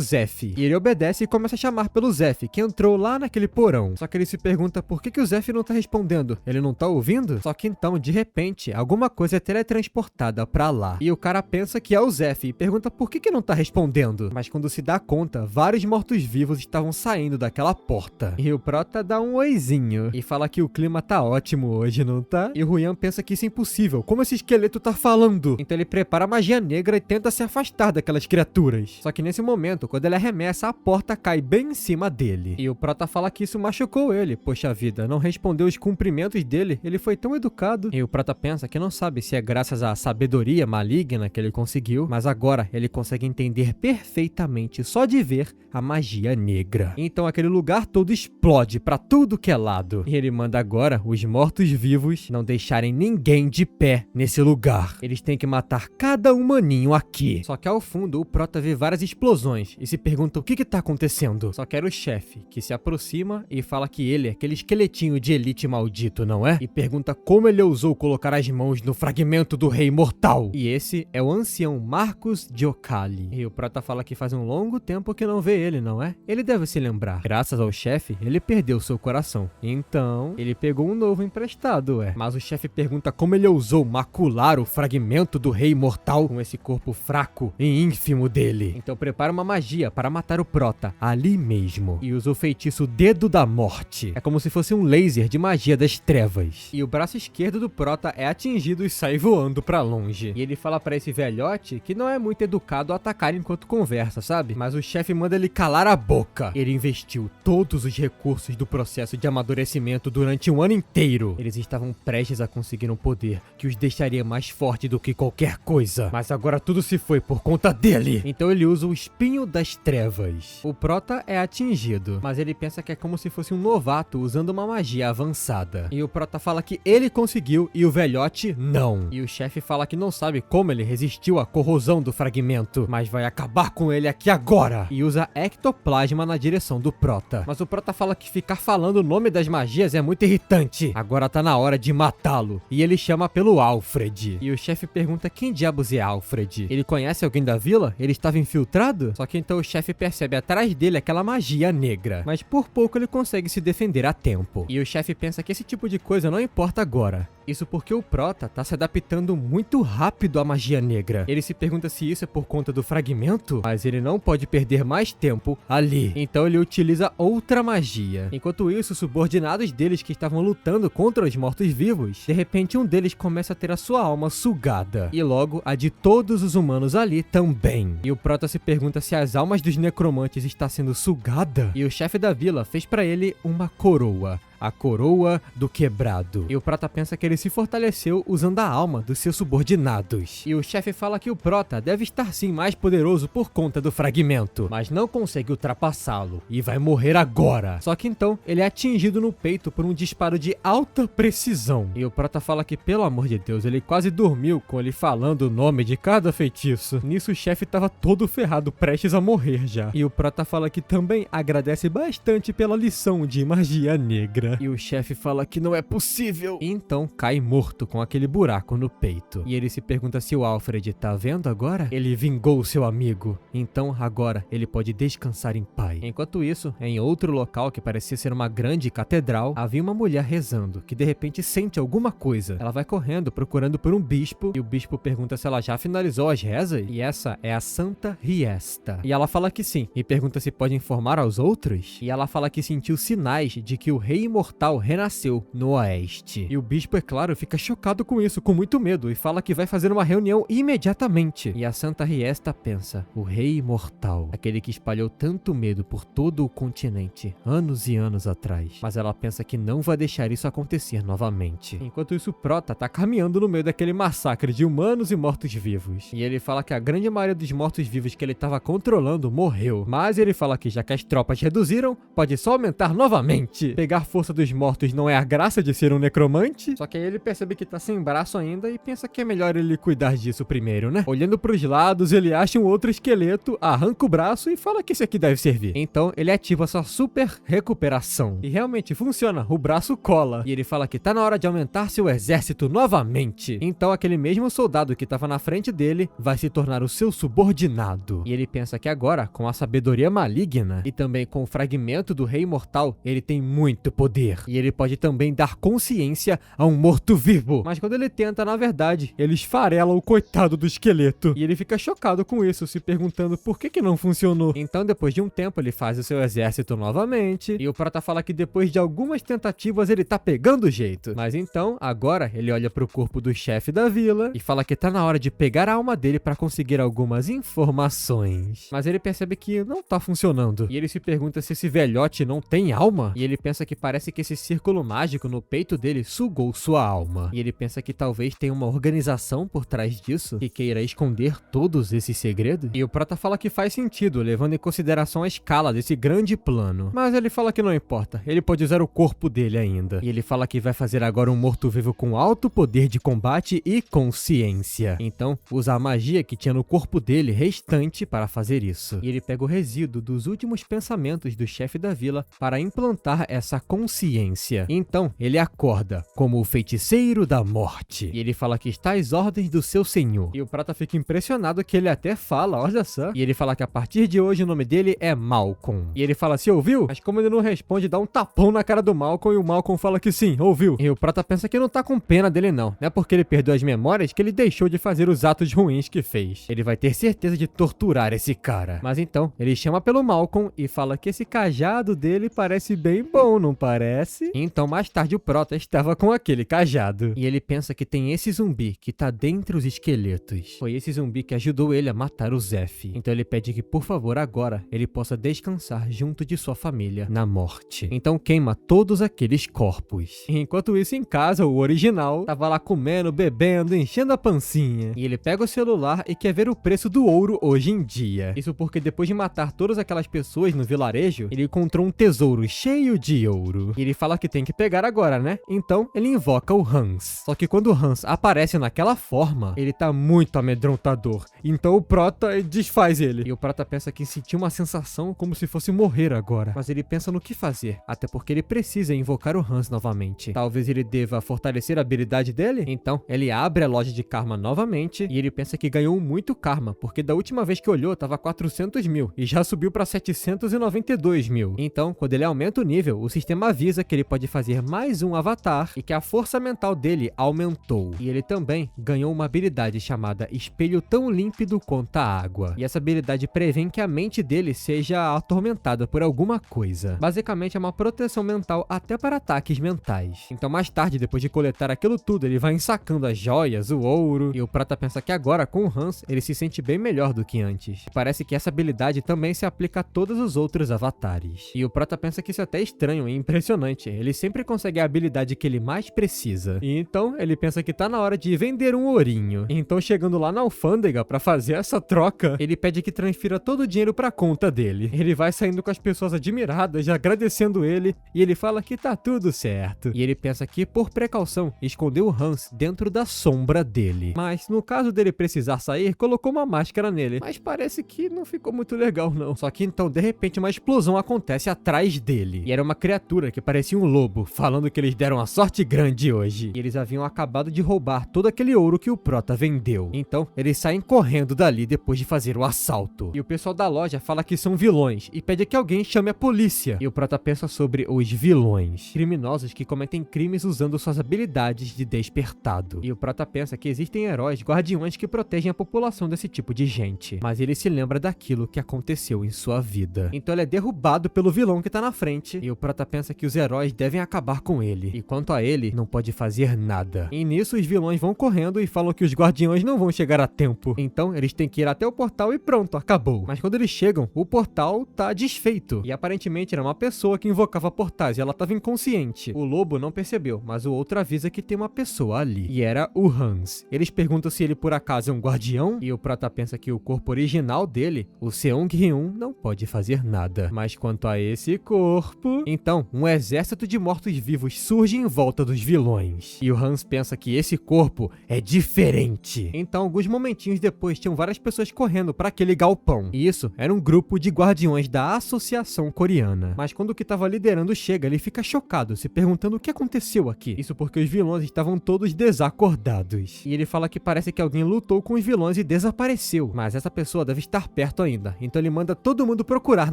Zef. E ele obedece e começa a chamar pelo Zef, que entrou lá naquele porão. Só que ele se pergunta por que o Zef não tá respondendo. Ele não tá ouvindo? Só que então, de repente, alguma coisa é teletransportada pra lá. E o cara pensa que é o Zef e pergunta por que não tá respondendo. Mas quando se dá conta, vários mortos-vivos estavam saindo daquela porta. E o Prota dá um oizinho e fala que o clima tá ótimo hoje, não tá? E o Ruyan pensa que isso é impossível. Como esse esqueleto tá falando? Então ele prepara a magia negra e tenta se afastar daquelas criaturas. Só que nesse momento, quando ele arremessa, a porta cai bem em cima dele. E o Prota fala que isso machucou ele. Poxa vida, não respondeu os cumprimentos dele. Ele foi tão educado. E o Prota pensa que não sabe se é graças à sabedoria maligna que ele conseguiu, mas agora ele consegue entender perfeitamente só de ver a magia negra. Então aquele lugar todo explode pra tudo que é lado. E ele manda agora os mortos-vivos não deixarem ninguém de pé nesse lugar. Eles têm que matar cada humaninho aqui. Só que ao fundo o Prota vê várias explosões e se pergunta o que tá acontecendo. Só que era o chefe, que se aproxima e fala que ele é aquele esqueletinho de elite maldito, não é? E pergunta como ele ousou colocar as mãos no fragmento do rei mortal. E esse é o ancião Marcos Giocali. E o Prota fala que faz um longo tempo que não vê ele, não é? Ele deve se lembrar. Graças ao chefe, ele perdeu seu coração. Então, ele pegou um novo emprestado, Mas o chefe pergunta como ele ousou macular o fragmento do rei mortal com esse corpo fraco e ínfimo dele. Então prepara uma magia para matar o Prota ali mesmo. E usa o feitiço Dedo da Morte. É como se fosse um laser de magia das trevas. E o braço esquerdo do Prota é atingido e sai voando pra longe. E ele fala pra esse velhote que não é muito educado a atacar enquanto conversa, sabe? Mas o chefe manda ele calar a boca. Ele investiu todos os recursos do processo de amadurecimento durante um ano inteiro. Eles estavam prestes a conseguir um poder que os deixaria mais forte do que qualquer coisa. Mas agora tudo se foi por conta dele. Então ele usa o Espinho das Trevas. O Prota é atingido, mas ele pensa que é como se fosse um novato usando uma magia avançada. E o Prota fala que ele conseguiu e o velhote não. E o chefe fala que não sabe como ele resistiu à corrosão do fragmento, mas vai acabar com ele aqui agora. E usa ectoplasma na direção do Prota. Mas o Prota fala que ficar falando o nome das magias é muito irritante. Agora tá na hora de matá-lo. E ele chama pelo Alfred. E o chefe pergunta quem diabos é Alfred. Ele conhece alguém da vila? Ele estava infiltrado? Só que então o chefe percebe atrás dele aquela magia negra. Mas por pouco ele consegue se defender a tempo. E o chefe pensa que esse tipo de coisa não importa agora. Isso porque o Prota tá se adaptando muito rápido à magia negra. Ele se pergunta se isso é por conta do fragmento, mas ele não pode perder mais tempo ali. Então ele utiliza outra magia. Enquanto isso, os subordinados deles que estavam lutando contra os mortos-vivos, de repente um deles começa a ter a sua alma sugada. E logo a de todos os humanos ali também. E o Prota se pergunta se as almas dos necromantes está sendo sugada. E o chefe da vila fez pra ele uma coroa. A coroa do quebrado. E o Prota pensa que ele se fortaleceu usando a alma dos seus subordinados. E o chefe fala que o Prota deve estar sim mais poderoso por conta do fragmento, mas não consegue ultrapassá-lo e vai morrer agora. Só que então ele é atingido no peito por um disparo de alta precisão. E o Prota fala que, pelo amor de Deus, ele quase dormiu com ele falando o nome de cada feitiço. Nisso o chefe tava todo ferrado, prestes a morrer já. E o Prota fala que também agradece bastante pela lição de magia negra. E o chefe fala que não é possível. E então cai morto com aquele buraco no peito. E ele se pergunta se o Alfred tá vendo agora? Ele vingou seu amigo. Então agora ele pode descansar em paz. Enquanto isso, em outro local que parecia ser uma grande catedral, havia uma mulher rezando, que de repente sente alguma coisa. Ela vai correndo procurando por um bispo. E o bispo pergunta se ela já finalizou as rezas. E essa é a Santa Riesta. E ela fala que sim. E pergunta se pode informar aos outros. E ela fala que sentiu sinais de que o rei mortal renasceu no oeste. E o bispo, é claro, fica chocado com isso, com muito medo, e fala que vai fazer uma reunião imediatamente. E a Santa Riesta pensa, o rei imortal, aquele que espalhou tanto medo por todo o continente, anos e anos atrás. Mas ela pensa que não vai deixar isso acontecer novamente. Enquanto isso, Prota tá caminhando no meio daquele massacre de humanos e mortos-vivos. E ele fala que a grande maioria dos mortos-vivos que ele estava controlando morreu. Mas ele fala que já que as tropas reduziram, pode só aumentar novamente. Pegar força dos mortos não é a graça de ser um necromante? Só que aí ele percebe que tá sem braço ainda e pensa que é melhor ele cuidar disso primeiro, né? Olhando pros lados, ele acha um outro esqueleto, arranca o braço e fala que esse aqui deve servir. Então ele ativa sua super recuperação. E realmente funciona, o braço cola. E ele fala que tá na hora de aumentar seu exército novamente. Então aquele mesmo soldado que tava na frente dele vai se tornar o seu subordinado. E ele pensa que agora, com a sabedoria maligna e também com o fragmento do rei imortal, ele tem muito poder. E ele pode também dar consciência a um morto-vivo. Mas quando ele tenta, na verdade, ele esfarela o coitado do esqueleto. E ele fica chocado com isso, se perguntando por que não funcionou. Então, depois de um tempo, ele faz o seu exército novamente. E o Prota fala que depois de algumas tentativas, ele tá pegando o jeito. Mas então, agora, ele olha pro corpo do chefe da vila e fala que tá na hora de pegar a alma dele pra conseguir algumas informações. Mas ele percebe que não tá funcionando. E ele se pergunta se esse velhote não tem alma. E ele pensa que parece que esse círculo mágico no peito dele sugou sua alma. E ele pensa que talvez tenha uma organização por trás disso que queira esconder todos esses segredos. E o Prota fala que faz sentido, levando em consideração a escala desse grande plano. Mas ele fala que não importa, ele pode usar o corpo dele ainda. E ele fala que vai fazer agora um morto-vivo com alto poder de combate e consciência. Então, usa a magia que tinha no corpo dele restante para fazer isso. E ele pega o resíduo dos últimos pensamentos do chefe da vila para implantar essa consciência. Então, ele acorda como o feiticeiro da morte. E ele fala que está às ordens do seu senhor. E o Prota fica impressionado que ele até fala, olha só. E ele fala que a partir de hoje o nome dele é Malcolm. E ele fala, se ouviu? Mas como ele não responde, dá um tapão na cara do Malcolm e o Malcolm fala que sim, ouviu. E o Prota pensa que não tá com pena dele não. Não é porque ele perdeu as memórias que ele deixou de fazer os atos ruins que fez. Ele vai ter certeza de torturar esse cara. Mas então, ele chama pelo Malcolm e fala que esse cajado dele parece bem bom, não parece? Então mais tarde o Prota estava com aquele cajado. E ele pensa que tem esse zumbi que tá dentre os esqueletos. Foi esse zumbi que ajudou ele a matar o Zeph. Então ele pede que por favor agora ele possa descansar junto de sua família na morte. Então queima todos aqueles corpos. Enquanto isso em casa, o original tava lá comendo, bebendo, enchendo a pancinha. E ele pega o celular e quer ver o preço do ouro hoje em dia. Isso porque depois de matar todas aquelas pessoas no vilarejo, ele encontrou um tesouro cheio de ouro. E ele fala que tem que pegar agora, né? Então ele invoca o Hans. Só que quando o Hans aparece naquela forma, ele tá muito amedrontador. Então o Prota desfaz ele. E o Prota pensa que sentiu uma sensação como se fosse morrer agora. Mas ele pensa no que fazer, até porque ele precisa invocar o Hans novamente. Talvez ele deva fortalecer a habilidade dele? Então ele abre a loja de karma novamente e ele pensa que ganhou muito karma, porque da última vez que olhou tava 400 mil e já subiu para 792 mil. Então, quando ele aumenta o nível, o sistema avisa que ele pode fazer mais um avatar e que a força mental dele aumentou. E ele também ganhou uma habilidade chamada Espelho Tão Límpido Quanto a Água. E essa habilidade prevê que a mente dele seja atormentada por alguma coisa. Basicamente é uma proteção mental até para ataques mentais. Então mais tarde, depois de coletar aquilo tudo, ele vai ensacando as joias, o ouro, e o Prota pensa que agora com o Hans ele se sente bem melhor do que antes. Parece que essa habilidade também se aplica a todos os outros avatares. E o Prota pensa que isso é até estranho e impressionante. Ele sempre consegue a habilidade que ele mais precisa. E então ele pensa que tá na hora de vender um ourinho. Então chegando lá na alfândega para fazer essa troca, ele pede que transfira todo o dinheiro pra conta dele. Ele vai saindo com as pessoas admiradas, agradecendo ele, e ele fala que tá tudo certo. E ele pensa que, por precaução, escondeu o Hans dentro da sombra dele. Mas, no caso dele precisar sair, colocou uma máscara nele. Mas parece que não ficou muito legal, não. Só que então, de repente, uma explosão acontece atrás dele. E era uma criatura que parecia um lobo, falando que eles deram uma sorte grande hoje. E eles haviam acabado de roubar todo aquele ouro que o Prota vendeu. Então, eles saem correndo dali depois de fazer o assalto. E o pessoal da loja fala que são vilões e pede que alguém chame a polícia. E o Prota pensa sobre os vilões, criminosos que cometem crimes usando suas habilidades de despertado. E o Prota pensa que existem heróis guardiões que protegem a população desse tipo de gente. Mas ele se lembra daquilo que aconteceu em sua vida. Então ele é derrubado pelo vilão que tá na frente. E o Prota pensa que que os heróis devem acabar com ele. E quanto a ele, não pode fazer nada. E nisso os vilões vão correndo e falam que os guardiões não vão chegar a tempo. Então eles têm que ir até o portal e pronto, acabou. Mas quando eles chegam, o portal tá desfeito. E aparentemente era uma pessoa que invocava portais e ela tava inconsciente. O lobo não percebeu, mas o outro avisa que tem uma pessoa ali. E era o Hans. Eles perguntam se ele por acaso é um guardião e o prota pensa que o corpo original dele, o Seong-ryun, não pode fazer nada. Mas quanto a esse corpo... Então, um exército de mortos-vivos surge em volta dos vilões. E o Hans pensa que esse corpo é diferente. Então, alguns momentinhos depois, tinham várias pessoas correndo para aquele galpão. E isso era um grupo de guardiões da Associação Coreana. Mas quando o que estava liderando chega, ele fica chocado, se perguntando o que aconteceu aqui. Isso porque os vilões estavam todos desacordados. E ele fala que parece que alguém lutou com os vilões e desapareceu. Mas essa pessoa deve estar perto ainda. Então ele manda todo mundo procurar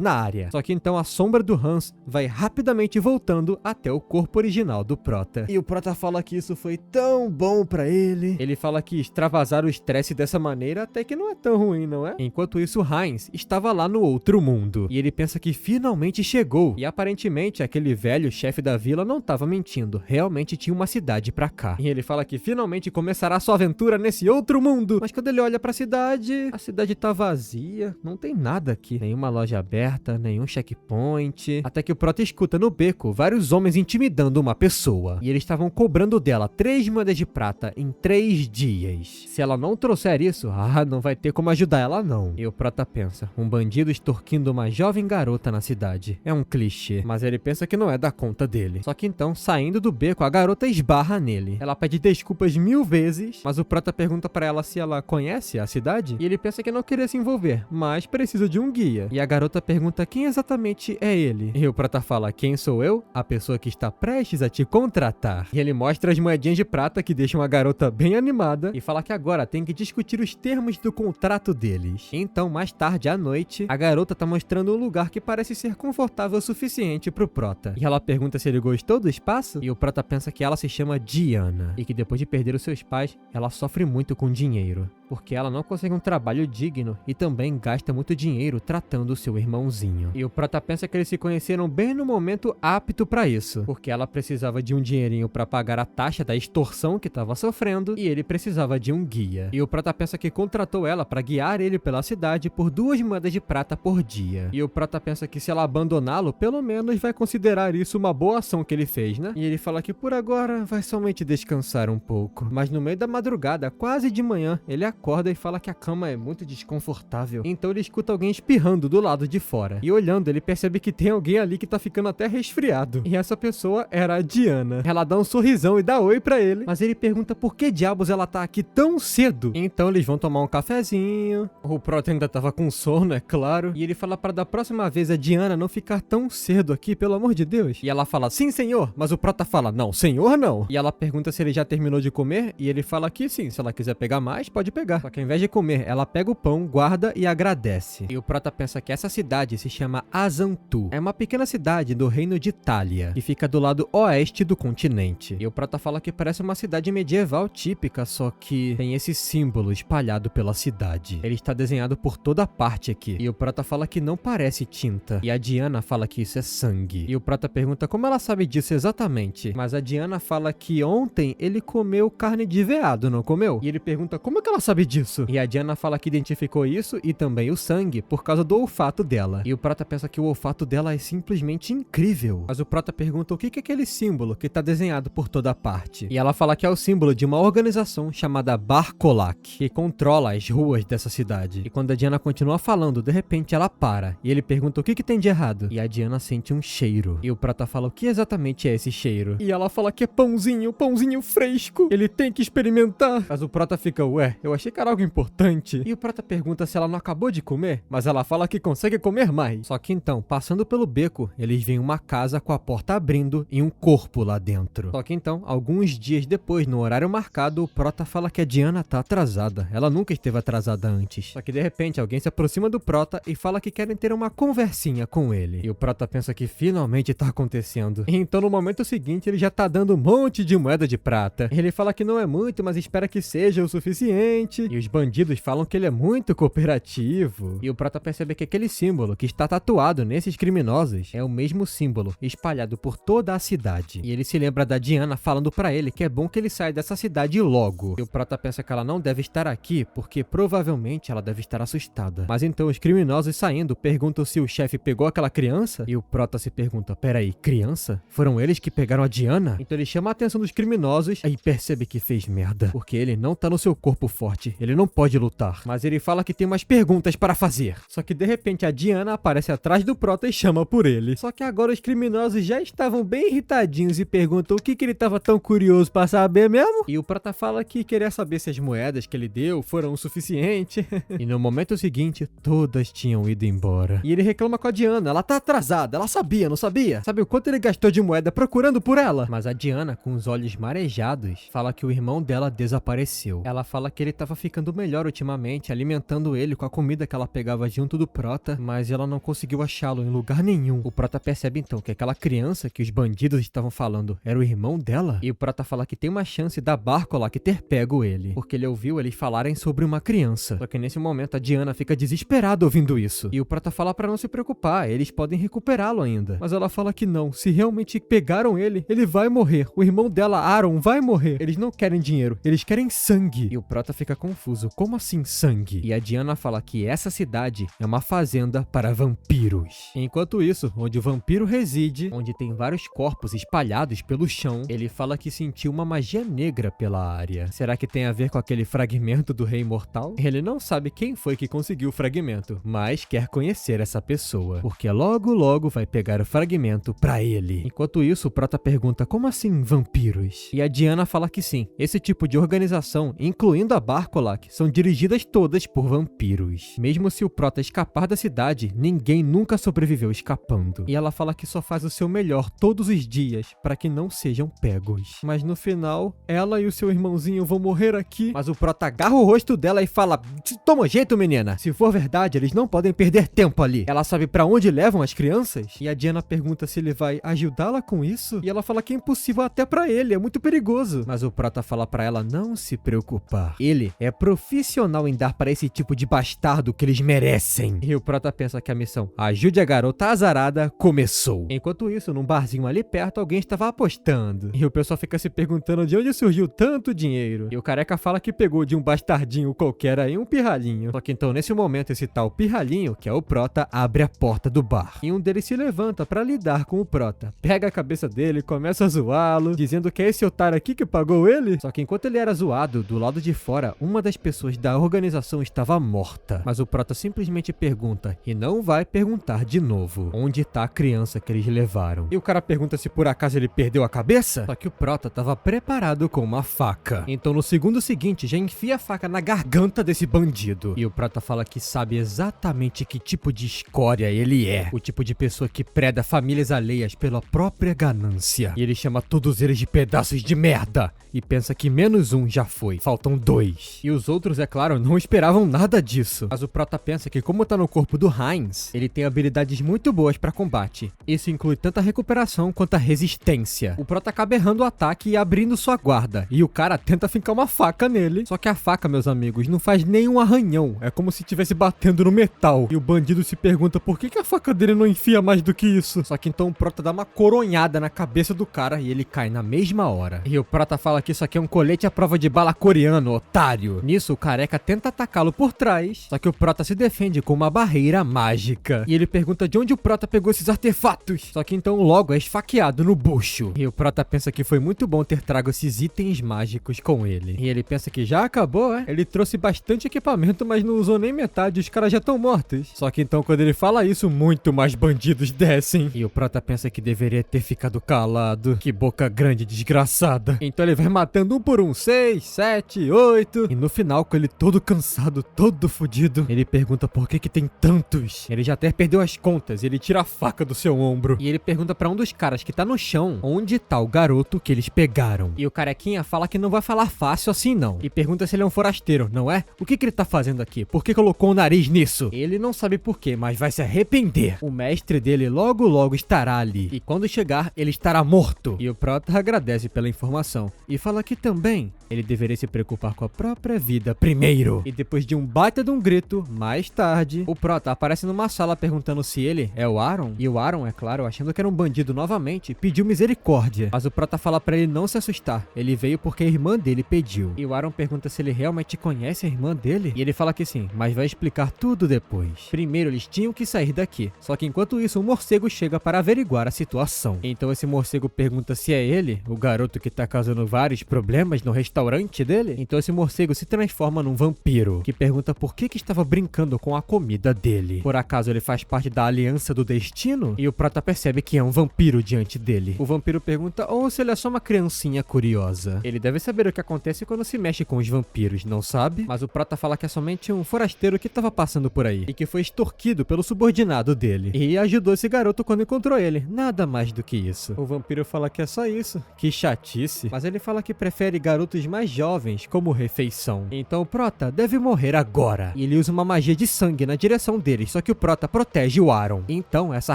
na área. Só que então a sombra do Hans vai rapidamente voltando até o corpo original do prota. E o prota fala que isso foi tão bom pra ele. Ele fala que extravasar o estresse dessa maneira até que não é tão ruim, não é? Enquanto isso, Heinz estava lá no outro mundo. E ele pensa que finalmente chegou. E aparentemente aquele velho chefe da vila não estava mentindo. Realmente tinha uma cidade pra cá. E ele fala que finalmente começará sua aventura nesse outro mundo. Mas quando ele olha pra cidade, a cidade tá vazia. Não tem nada aqui. Nenhuma loja aberta, nenhum checkpoint. Até que o prota escuta no beco vários homens intimidando uma pessoa. E eles estavam cobrando dela 3 moedas de prata em 3 dias. Se ela não trouxer isso, não vai ter como ajudar ela não. E o prota pensa, um bandido extorquindo uma jovem garota na cidade. É um clichê, mas ele pensa que não é da conta dele. Só que então, saindo do beco, a garota esbarra nele. Ela pede desculpas 1000 vezes, mas o prota pergunta pra ela se ela conhece a cidade. E ele pensa que não queria se envolver, mas precisa de um guia. E a garota pergunta quem exatamente é ele. E o prota fala, quem sou eu? A pessoa que está prestes a te contratar. E ele mostra as moedinhas de prata que deixam a garota bem animada e fala que agora tem que discutir os termos do contrato deles. Então, mais tarde à noite, a garota tá mostrando um lugar que parece ser confortável o suficiente pro prota. E ela pergunta se ele gostou do espaço e o prota pensa que ela se chama Diana e que depois de perder os seus pais, ela sofre muito com dinheiro, porque ela não consegue um trabalho digno e também gasta muito dinheiro tratando o seu irmãozinho. E o prota pensa que eles se conheceram bem no momento apto pra isso, porque ela precisava de um dinheirinho pra pagar a taxa da extorsão que tava sofrendo e ele precisava de um guia. E o prota pensa que contratou ela pra guiar ele pela cidade por 2 moedas de prata por dia. E o prota pensa que se ela abandoná-lo, pelo menos vai considerar isso uma boa ação que ele fez, né? E ele fala que por agora vai somente descansar um pouco. Mas no meio da madrugada, quase de manhã, ele acorda e fala que a cama é muito desconfortável. Então ele escuta alguém espirrando do lado de fora. E olhando, ele percebe que tem alguém ali que tá ficando até resfriado. E essa pessoa era a Diana. Ela dá um sorrisão e dá oi pra ele. Mas ele pergunta por que diabos ela tá aqui tão cedo. Então eles vão tomar um cafezinho. O prota ainda tava com sono, é claro. E ele fala para da próxima vez a Diana não ficar tão cedo aqui, pelo amor de Deus. E ela fala, sim senhor. Mas o prota fala, não, senhor não. E ela pergunta se ele já terminou de comer. E ele fala que sim, se ela quiser pegar mais, pode pegar. Só que ao invés de comer, ela pega o pão, guarda e agradece. E o prota pensa que essa cidade se chama Azantu. É uma pequena cidade do reino de Itália, que fica do lado oeste do continente. E o prota fala que parece uma cidade medieval típica, só que tem esse símbolo espalhado pela cidade. Ele está desenhado por toda parte aqui. E o prota fala que não parece tinta. E a Diana fala que isso é sangue. E o prota pergunta como ela sabe disso exatamente. Mas a Diana fala que ontem ele comeu carne de veado, não comeu? E ele pergunta como é que ela sabe disso? E a Diana fala que identificou isso e também o sangue por causa do olfato dela. E o prota pensa que o olfato dela é simplesmente incrível. Mas o prota pergunta o que é aquele símbolo que tá desenhado por toda parte. E ela fala que é o símbolo de uma organização chamada Barkolak, que controla as ruas dessa cidade. E quando a Diana continua falando, de repente ela para. E ele pergunta o que tem de errado. E a Diana sente um cheiro. E o prota fala o que exatamente é esse cheiro. E ela fala que é pãozinho fresco. Ele tem que experimentar. Mas o prota fica, ué, eu achei que era algo importante. E o prota pergunta se ela não acabou de comer, mas ela fala que consegue comer mais. Só que então, passando pelo beco, eles veem uma casa com a porta abrindo e um corpo lá dentro. Só que então, alguns dias depois, no horário marcado, o prota fala que a Diana tá atrasada. Ela nunca esteve atrasada antes. Só que de repente, alguém se aproxima do prota e fala que querem ter uma conversinha com ele. E o prota pensa que finalmente tá acontecendo. E então, no momento seguinte, ele já tá dando um monte de moeda de prata. Ele fala que não é muito, mas espera que seja o suficiente. E os bandidos falam que ele é muito cooperativo. E o prota percebe que aquele símbolo que está tatuado nesses criminosos é o mesmo símbolo espalhado por toda a cidade. E ele se lembra da Diana falando pra ele que é bom que ele saia dessa cidade logo. E o prota pensa que ela não deve estar aqui porque provavelmente ela deve estar assustada. Mas então os criminosos saindo perguntam se o chefe pegou aquela criança e o prota se pergunta, peraí, criança? Foram eles que pegaram a Diana? Então ele chama a atenção dos criminosos e percebe que fez merda, porque ele não tá no seu corpo forte, ele não pode lutar. Mas ele fala que tem umas perguntas para fazer. Só que de repente a Diana aparece atrás do prota e chama por ele. Só que agora os criminosos já estavam bem irritadinhos e perguntam o que ele tava tão curioso pra saber mesmo. E o prota fala que queria saber se as moedas que ele deu foram o suficiente. E no momento seguinte, todas tinham ido embora. E ele reclama com a Diana, ela tá atrasada, ela sabia, não sabia? Sabe o quanto ele gastou de moeda procurando por ela? Mas a Diana, com os olhos marejados, fala que o irmão dela desapareceu. Ela fala que ele tava ficando melhor ultimamente, alimentando ele com a comida que ela pegava junto do prota, mas ela não conseguiu achá-lo em lugar nenhum. O prota percebe então que aquela criança que os bandidos estavam falando era o irmão dela. E o prota fala que tem uma chance da Bárcola que ter pego ele, porque ele ouviu eles falarem sobre uma criança. Só que nesse momento a Diana fica desesperada ouvindo isso. E o prota fala pra não se preocupar, eles podem recuperá-lo ainda. Mas ela fala que não, se realmente pegaram ele, ele vai morrer. O irmão dela, Aaron, vai morrer. Eles não querem dinheiro, eles querem sangue. E o prota fica confuso, como assim sangue? E a Diana fala que essa cidade é uma fazenda para vampiros. Enquanto isso, onde o vampiro reside, onde tem vários corpos espalhados pelo chão, ele fala que sentiu uma magia negra pela área. Será que tem a ver com aquele fragmento do rei imortal? Ele não sabe quem foi que conseguiu o fragmento, mas quer conhecer essa pessoa, porque logo vai pegar o fragmento pra ele. Enquanto isso, o prota pergunta, como assim vampiros? E a Diana fala que sim, esse tipo de organização, incluindo a Bárcola, são dirigidas todas por vampiros. Mesmo se o prota escapar da cidade, ninguém nunca sobreviveu escapando. E ela fala que só faz o seu melhor todos os dias para que não sejam pegos. Mas no final, ela e o seu irmãozinho vão morrer aqui. Mas o prota agarra o rosto dela e fala, toma jeito, menina. Se for verdade, eles não podem perder tempo ali. Ela sabe pra onde levam as crianças? E a Diana pergunta se ele vai ajudá-la com isso. E ela fala que é impossível até pra ele, é muito perigoso. Mas o prota fala pra ela não se preocupar. Ele é profissional em dar pra esse tipo de bastardo que eles merecem. E o prota pensa que a missão ajude a garota azarada começou. Enquanto isso, num barzinho ali perto, alguém estava apostando. E o pessoal fica se perguntando de onde surgiu tanto dinheiro. E o careca fala que pegou de um bastardinho qualquer aí um pirralhinho. Só que então, nesse momento, esse tal pirralhinho, que é o prota, abre a porta do bar. E um deles se levanta pra lidar com o prota. Pega a cabeça dele, começa a zoá-lo, dizendo que é esse otário aqui que pagou ele. Só que enquanto ele era zoado, do lado de fora, uma das pessoas da organização estava morta. Mas o prota simplesmente pergunta, e não vai perguntar de novo, onde tá a criança que eles levaram. E o cara pergunta se por acaso ele perdeu a cabeça? Só que o prota estava preparado com uma faca. Então no segundo seguinte, já enfia a faca na garganta desse bandido. E o prota fala que sabe exatamente que tipo de escória ele é. O tipo de pessoa que preda famílias alheias pela própria ganância. E ele chama todos eles de pedaços de merda. E pensa que menos um já foi. Faltam 2. E os outros, é claro, não esperavam nada disso. Mas o prota pensa que como tá no corpo do Heinz, ele tem habilidades muito boas pra combate. Isso inclui tanto a recuperação quanto a resistência. O prota acaba errando o ataque e abrindo sua guarda. E o cara tenta fincar uma faca nele. Só que a faca, meus amigos, não faz nenhum arranhão. É como se estivesse batendo no metal. E o bandido se pergunta por que a faca dele não enfia mais do que isso. Só que então o prota dá uma coronhada na cabeça do cara e ele cai na mesma hora. E o prota fala que isso aqui é um colete à prova de bala coreano, otário. Nisso, o careca tenta atacá-lo por trás. Só que o prota se defende com uma barreira mágica. E ele pergunta de onde o prota pegou esses artefatos. Só que então logo é esfaqueado no bucho. E o prota pensa que foi muito bom ter trago esses itens mágicos com ele. E ele pensa que já acabou, é? Ele trouxe bastante equipamento, mas não usou nem metade, os caras já estão mortos. Só que então quando ele fala isso, muito mais bandidos descem. E o prota pensa que deveria ter ficado calado. Que boca grande, desgraçada. Então ele vai matando um por um, 6, 7, 8. E no final, com ele todo cansado, todo fudido, ele pergunta por que tem tantos. Ele já até perdeu as contas, ele tira a faca do seu ombro. E ele pergunta pra um dos caras que tá no chão, onde tá o garoto que eles pegaram. E o carequinha fala que não vai falar fácil assim não. E pergunta se ele é um forasteiro, não é? O que ele tá fazendo aqui? Por que colocou o nariz nisso? Ele não sabe por quê, mas vai se arrepender. O mestre dele logo estará ali. E quando chegar, ele estará morto. E o prota agradece pela informação. E fala que também ele deveria se preocupar com a própria vida primeiro. E depois de um baita de um grito, mais tarde, o prota aparece numa sala perguntando se ele é o Aaron. E o Aaron, é claro, achando que era um bandido novamente, pediu misericórdia. Mas o Prota fala pra ele não se assustar. Ele veio porque a irmã dele pediu. E o Aaron pergunta se ele realmente conhece a irmã dele. E ele fala que sim, mas vai explicar tudo depois. Primeiro eles tinham que sair daqui. Só que enquanto isso, um morcego chega para averiguar a situação. Então esse morcego pergunta se é ele, o garoto que tá causando vários problemas no restaurante dele. Então esse morcego se transforma num vampiro, que pergunta por que estava brincando com a comida dele. Por acaso ele faz parte da Aliança do Destino? E o Prota percebe que é um vampiro diante dele. O vampiro pergunta ou se ele é só uma criancinha curiosa. Ele deve saber o que acontece quando se mexe com os vampiros, não sabe? Mas o Prota fala que é somente um forasteiro que estava passando por aí e que foi extorquido pelo subordinado dele. E ajudou esse garoto quando encontrou ele. Nada mais do que isso. O vampiro fala que é só isso. Que chatice. Mas ele fala que prefere garotos mais jovens como refeição. Então o Prota deve morrer agora. E ele usa uma magia de sangue na direção deles, só que o Prota protege o Aaron. Então essa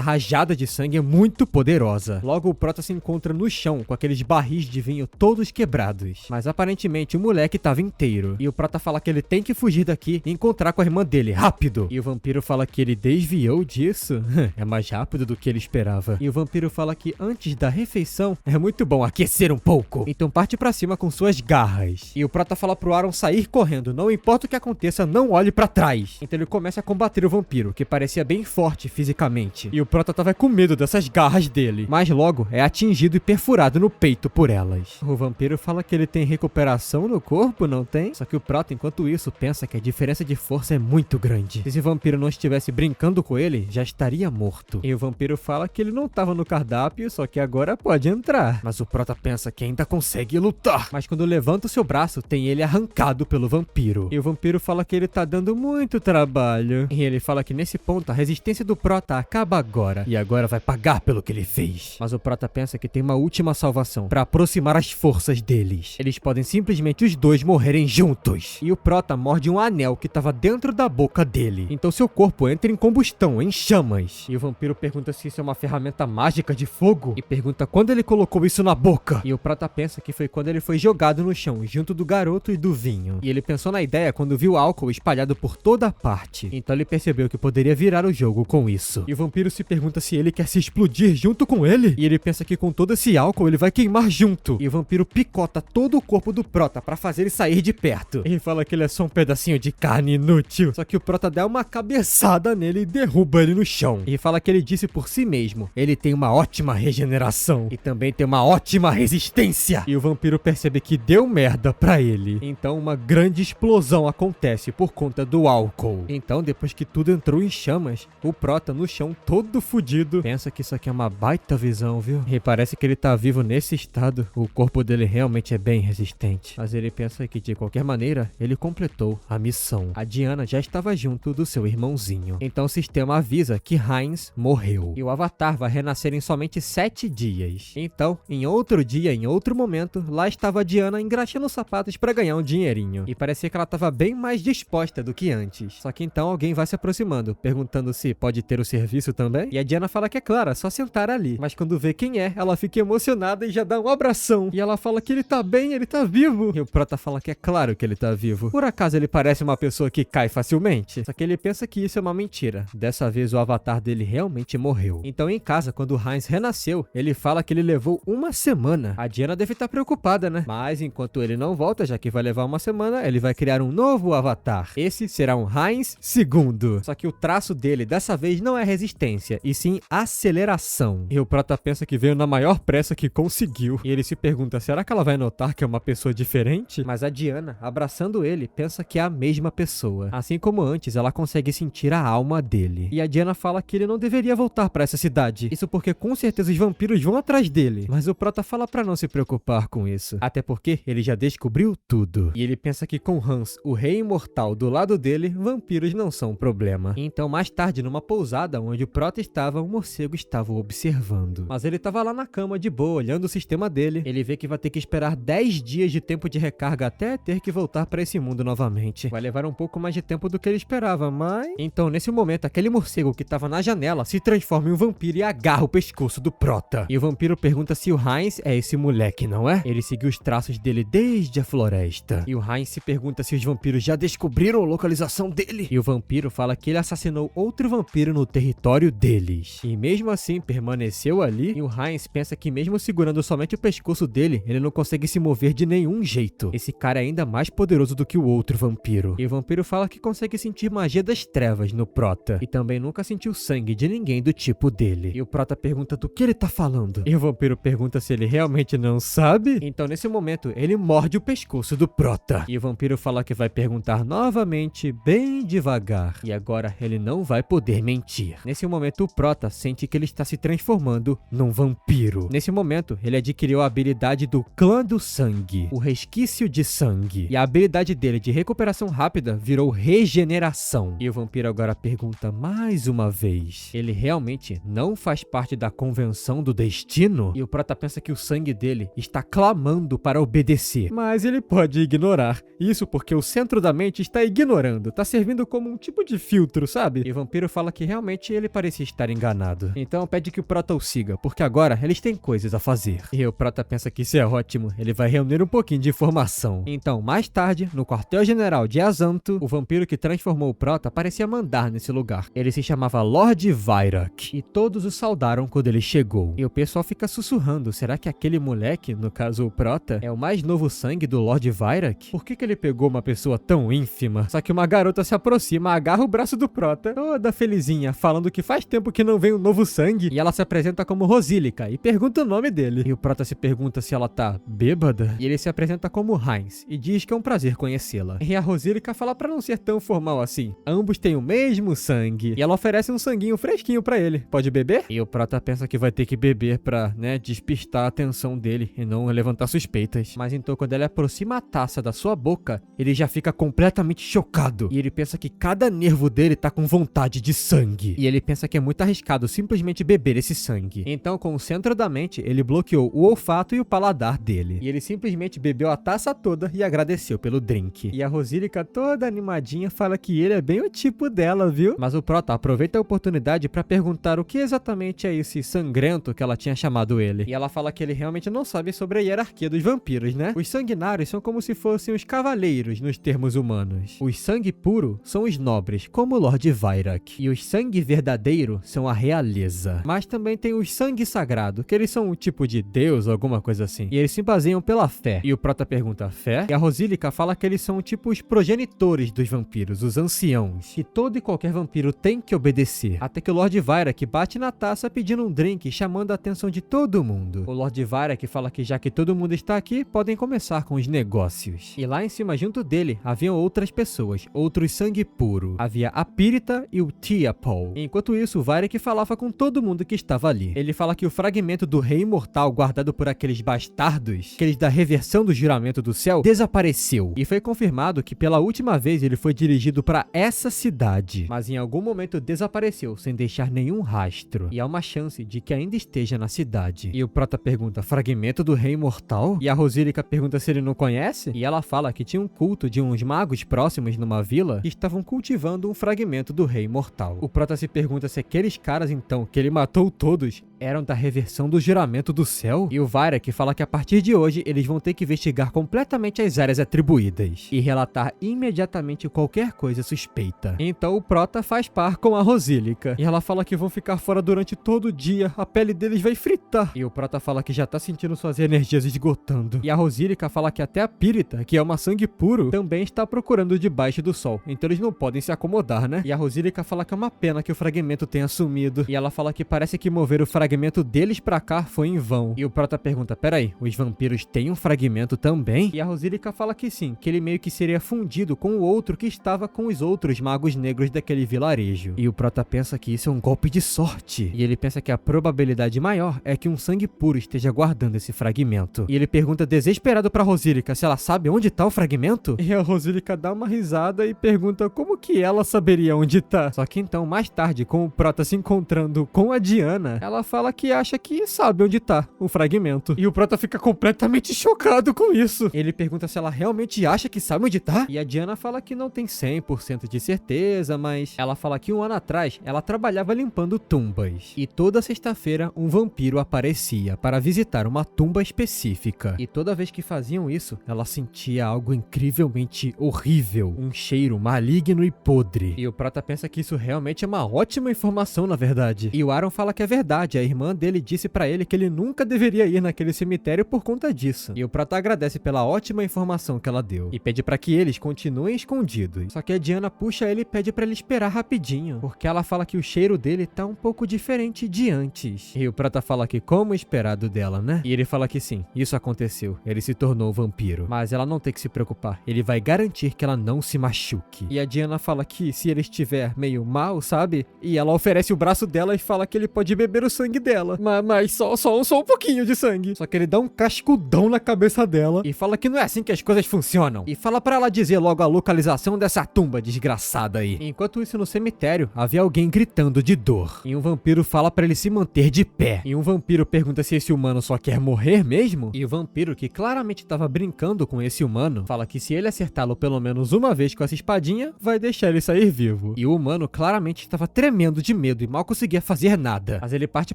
rajada de sangue é muito poderosa. Logo o Prota se encontra no chão com aqueles barris de vinho todos quebrados. Mas aparentemente o moleque estava inteiro. E o Prota fala que ele tem que fugir daqui e encontrar com a irmã dele, rápido! E o vampiro fala que ele desviou disso. É mais rápido do que ele esperava. E o vampiro fala que antes da refeição é muito bom aquecer um pouco. Então parte pra cima com suas garras. E o Prota fala pro Aaron sair correndo. Não importa o que aconteça, não olhe pra trás. Então ele começa a combater o vampiro, que parecia bem forte fisicamente. E o Prota tava com medo dessas garras dele. Mas logo é atingido e perfurado no peito por elas. O vampiro fala que ele tem recuperação no corpo, não tem? Só que o Prota, enquanto isso, pensa que a diferença de força é muito grande. Se esse vampiro não estivesse brincando com ele, já estaria morto. E o vampiro fala que ele não tava no cardápio, só que agora pode entrar. Mas o Prota pensa que ainda consegue lutar. Mas quando levanta o seu braço, tem ele arrancado pelo vampiro. E o vampiro fala que ele tá dando muito trabalho. E ele fala que nesse ponto a resistência do Prota acaba agora. E agora vai pagar pelo que ele fez. Mas o Prota pensa que tem uma última salvação pra aproximar as forças deles. Eles podem simplesmente os dois morrerem juntos. E o Prota morde um anel que tava dentro da boca dele. Então seu corpo entra em combustão, em chamas. E o vampiro pergunta se isso é uma ferramenta mágica de fogo. E pergunta quando ele colocou isso na boca. E o Prota pensa que foi quando ele foi jogado no chão, junto do garoto e do vinho. E ele pensou na ideia quando viu álcool espalhado por toda a parte. Então ele percebeu que poderia virar o jogo com isso. E o vampiro se pergunta se ele quer se explodir junto com ele. E ele pensa que com todo esse álcool ele vai queimar junto. E o vampiro picota todo o corpo do Prota pra fazer ele sair de perto. Ele fala que ele é só um pedacinho de carne inútil. Só que o Prota dá uma cabeçada nele e derruba ele no chão. E fala que ele disse por si mesmo, ele tem uma ótima regeneração. E também tem uma ótima resistência. E o vampiro percebe que deu merda pra ele. Então uma grande explosão acontece por conta do álcool. Então depois que tudo entrou em chamas, o Prota no chão todo fudido pensa que isso aqui é uma baita visão, viu? E parece que ele tá vivo nesse estado. O corpo dele realmente é bem resistente. Mas ele pensa que de qualquer maneira ele completou a missão. A Diana já estava junto do seu irmãozinho. Então o sistema avisa que Heinz morreu. E o Avatar vai renascer em somente 7 dias. Então, em outro dia, em outro momento, lá estava a Diana engraxando os sapatos para ganhar um dinheirinho. E parecia que ela estava bem mais disposta do que antes. Só que então alguém vai se aproximando, perguntando se pode ter o serviço também. E a Diana fala que é claro, é só sentar ali. Mas quando vê quem é, ela fica emocionada e já dá um abração. E ela fala que ele tá bem, ele tá vivo. E o Prota fala que é claro que ele tá vivo. Por acaso ele parece uma pessoa que cai facilmente? Só que ele pensa que isso é uma mentira. Dessa vez o avatar dele realmente morreu. Então em casa, quando o Heinz renasceu, ele fala que ele levou uma semana. A Diana deve estar preocupada, né? Mas enquanto ele não volta, já que vai levar uma semana, ele vai criar um novo avatar. Esse será um Heinz II. Só que o traço dele dessa vez não é resistência, e sim aceleração. E o Prota pensa que veio na maior pressa que conseguiu. E ele se pergunta, será que ela vai notar que é uma pessoa diferente? Mas a Diana, abraçando ele, pensa que é a mesma pessoa. Assim como antes, ela consegue sentir a alma dele. E a Diana fala que ele não deveria voltar pra essa cidade. Isso porque com certeza os vampiros vão atrás dele. Mas o Prota fala pra não se preocupar com isso. Até porque ele já descobriu tudo. E ele pensa que com Hans, o rei imortal, do lado dele, vampiros não são um problema. Então mais tarde, numa pousada onde o Prota estava, o morcego estava o observando. Mas ele estava lá na cama de boa, olhando o sistema dele. Ele vê que vai ter que esperar 10 dias de tempo de recarga até ter que voltar pra esse mundo novamente. Vai levar um pouco mais de tempo do que ele esperava, mas... Então, nesse momento, aquele morcego que estava na janela se transforma em um vampiro e agarra o pescoço do Prota. E o vampiro pergunta se o Heinz é esse moleque, não é? Ele seguiu os traços dele desde a floresta. E o Heinz se pergunta se os vampiros já descobriram a localização dele. E o vampiro fala que ele assassinou outro vampiro no território deles. E mesmo mesmo assim permaneceu ali, e o Heinz pensa que mesmo segurando somente o pescoço dele, ele não consegue se mover de nenhum jeito. Esse cara é ainda mais poderoso do que o outro vampiro. E o vampiro fala que consegue sentir magia das trevas no Prota, e também nunca sentiu sangue de ninguém do tipo dele. E o Prota pergunta do que ele tá falando. E o vampiro pergunta se ele realmente não sabe. Então nesse momento, ele morde o pescoço do Prota. E o vampiro fala que vai perguntar novamente, bem devagar. E agora ele não vai poder mentir. Nesse momento, o Prota sente que ele está se transformando num vampiro. Nesse momento, ele adquiriu a habilidade do Clã do Sangue, o Resquício de Sangue. E a habilidade dele de recuperação rápida virou Regeneração. E o vampiro agora pergunta mais uma vez, ele realmente não faz parte da Convenção do Destino? E o Prota pensa que o sangue dele está clamando para obedecer. Mas ele pode ignorar. Isso porque o centro da mente está ignorando, tá servindo como um tipo de filtro, sabe? E o vampiro fala que realmente ele parecia estar enganado. Então pede que o Prota o siga, porque agora eles têm coisas a fazer. E o Prota pensa que isso é ótimo, ele vai reunir um pouquinho de informação. Então, mais tarde, no quartel-general de Azanto, o vampiro que transformou o Prota parecia mandar nesse lugar. Ele se chamava Lord Vairak, e todos o saudaram quando ele chegou. E o pessoal fica sussurrando, será que aquele moleque, no caso o Prota, é o mais novo sangue do Lord Vairak? Por que ele pegou uma pessoa tão ínfima? Só que uma garota se aproxima, agarra o braço do Prota, toda felizinha, falando que faz tempo que não vem um novo sangue, e ela se apresenta como Rosílica, e pergunta o nome dele. E o Prota se pergunta se ela tá bêbada, e ele se apresenta como Heinz, e diz que é um prazer conhecê-la. E a Rosílica fala pra não ser tão formal assim, ambos têm o mesmo sangue, e ela oferece um sanguinho fresquinho pra ele. Pode beber? E o Prota pensa que vai ter que beber pra, despistar a atenção dele, e não levantar suspeitas. Mas então quando ela aproxima a taça da sua boca, ele já fica completamente chocado, e ele pensa que cada nervo dele tá com vontade de sangue. E ele pensa que é muito arriscado simplesmente beber esse sangue. Então, com o centro da mente, ele bloqueou o olfato e o paladar dele. E ele simplesmente bebeu a taça toda e agradeceu pelo drink. E a Rosílica, toda animadinha, fala que ele é bem o tipo dela, viu? Mas o Prota aproveita a oportunidade pra perguntar o que exatamente é esse sangrento que ela tinha chamado ele. E ela fala que ele realmente não sabe sobre a hierarquia dos vampiros, né? Os sanguinários são como se fossem os cavaleiros nos termos humanos. Os sangue puro são os nobres, como o Lord Vairak. E os sangue verdadeiro são a realeza. Mas também tem os sangue sagrado, que eles são um tipo de deus ou alguma coisa assim. E eles se baseiam pela fé. E o Prota pergunta, fé? E a Rosílica fala que eles são tipo os progenitores dos vampiros, os anciãos. Que todo e qualquer vampiro tem que obedecer. Até que o Lord Vairak bate na taça pedindo um drink, chamando a atenção de todo mundo. O Lord Vairak fala que já que todo mundo está aqui, podem começar com os negócios. E lá em cima, junto dele, haviam outras pessoas, outros sangue puro. Havia a Pírita e o Tiapol. Enquanto isso, o Vairak falava com todo mundo que estava ali. Ele fala que o fragmento do rei imortal guardado por aqueles bastardos, aqueles da reversão do juramento do céu, desapareceu. E foi confirmado que pela última vez ele foi dirigido para essa cidade. Mas em algum momento desapareceu, sem deixar nenhum rastro. E há uma chance de que ainda esteja na cidade. E o Prota pergunta, fragmento do rei imortal? E a Rosílica pergunta se ele não conhece? E ela fala que tinha um culto de uns magos próximos numa vila que estavam cultivando um fragmento do rei imortal. O Prota se pergunta se aqueles caras então, que ele matou todos, eram da reversão do juramento do céu? E o Vairak fala que a partir de hoje eles vão ter que investigar completamente as áreas atribuídas e relatar imediatamente qualquer coisa suspeita. Então o Prota faz par com a Rosílica e ela fala que vão ficar fora durante todo o dia, a pele deles vai fritar. E o Prota fala que já tá sentindo suas energias esgotando. E a Rosílica fala que até a Pírita, que é uma sangue puro, também está procurando debaixo do sol, então eles não podem se acomodar, né? E a Rosílica fala que é uma pena que o fragmento tenha sumido. E ela fala que parece que mover o fragmento deles pra cá foi em vão. E o Prota pergunta, peraí, os vampiros têm um fragmento também? E a Rosílica fala que sim, que ele meio que seria fundido com o outro que estava com os outros magos negros daquele vilarejo. E o Prota pensa que isso é um golpe de sorte. E ele pensa que a probabilidade maior é que um sangue puro esteja guardando esse fragmento. E ele pergunta desesperado pra Rosílica se ela sabe onde tá o fragmento? E a Rosílica dá uma risada e pergunta como que ela saberia onde tá. Só que então, mais tarde, com o Prota se encontrando com a Diana, ela fala fala que acha que sabe onde tá o fragmento. E o Prota fica completamente chocado com isso. Ele pergunta se ela realmente acha que sabe onde tá. E a Diana fala que não tem 100% de certeza, mas ela fala que um ano atrás ela trabalhava limpando tumbas. E toda sexta-feira um vampiro aparecia para visitar uma tumba específica. E toda vez que faziam isso, ela sentia algo incrivelmente horrível. Um cheiro maligno e podre. E o Prota pensa que isso realmente é uma ótima informação, na verdade. E o Aaron fala que é verdade. A irmã dele disse pra ele que ele nunca deveria ir naquele cemitério por conta disso. E o Prota agradece pela ótima informação que ela deu. E pede pra que eles continuem escondidos. Só que a Diana puxa ele e pede pra ele esperar rapidinho. Porque ela fala que o cheiro dele tá um pouco diferente de antes. E o Prota fala que como esperado dela, né? E ele fala que sim, isso aconteceu. Ele se tornou vampiro. Mas ela não tem que se preocupar. Ele vai garantir que ela não se machuque. E a Diana fala que se ele estiver meio mal, sabe? E ela oferece o braço dela e fala que ele pode beber o sangue dela. Mas só um pouquinho de sangue. Só que ele dá um cascudão na cabeça dela e fala que não é assim que as coisas funcionam. E fala pra ela dizer logo a localização dessa tumba desgraçada aí. Enquanto isso, no cemitério, havia alguém gritando de dor. E um vampiro fala pra ele se manter de pé. E um vampiro pergunta se esse humano só quer morrer mesmo. E o vampiro, que claramente estava brincando com esse humano, fala que se ele acertá-lo pelo menos uma vez com essa espadinha, vai deixar ele sair vivo. E o humano claramente estava tremendo de medo e mal conseguia fazer nada. Mas ele parte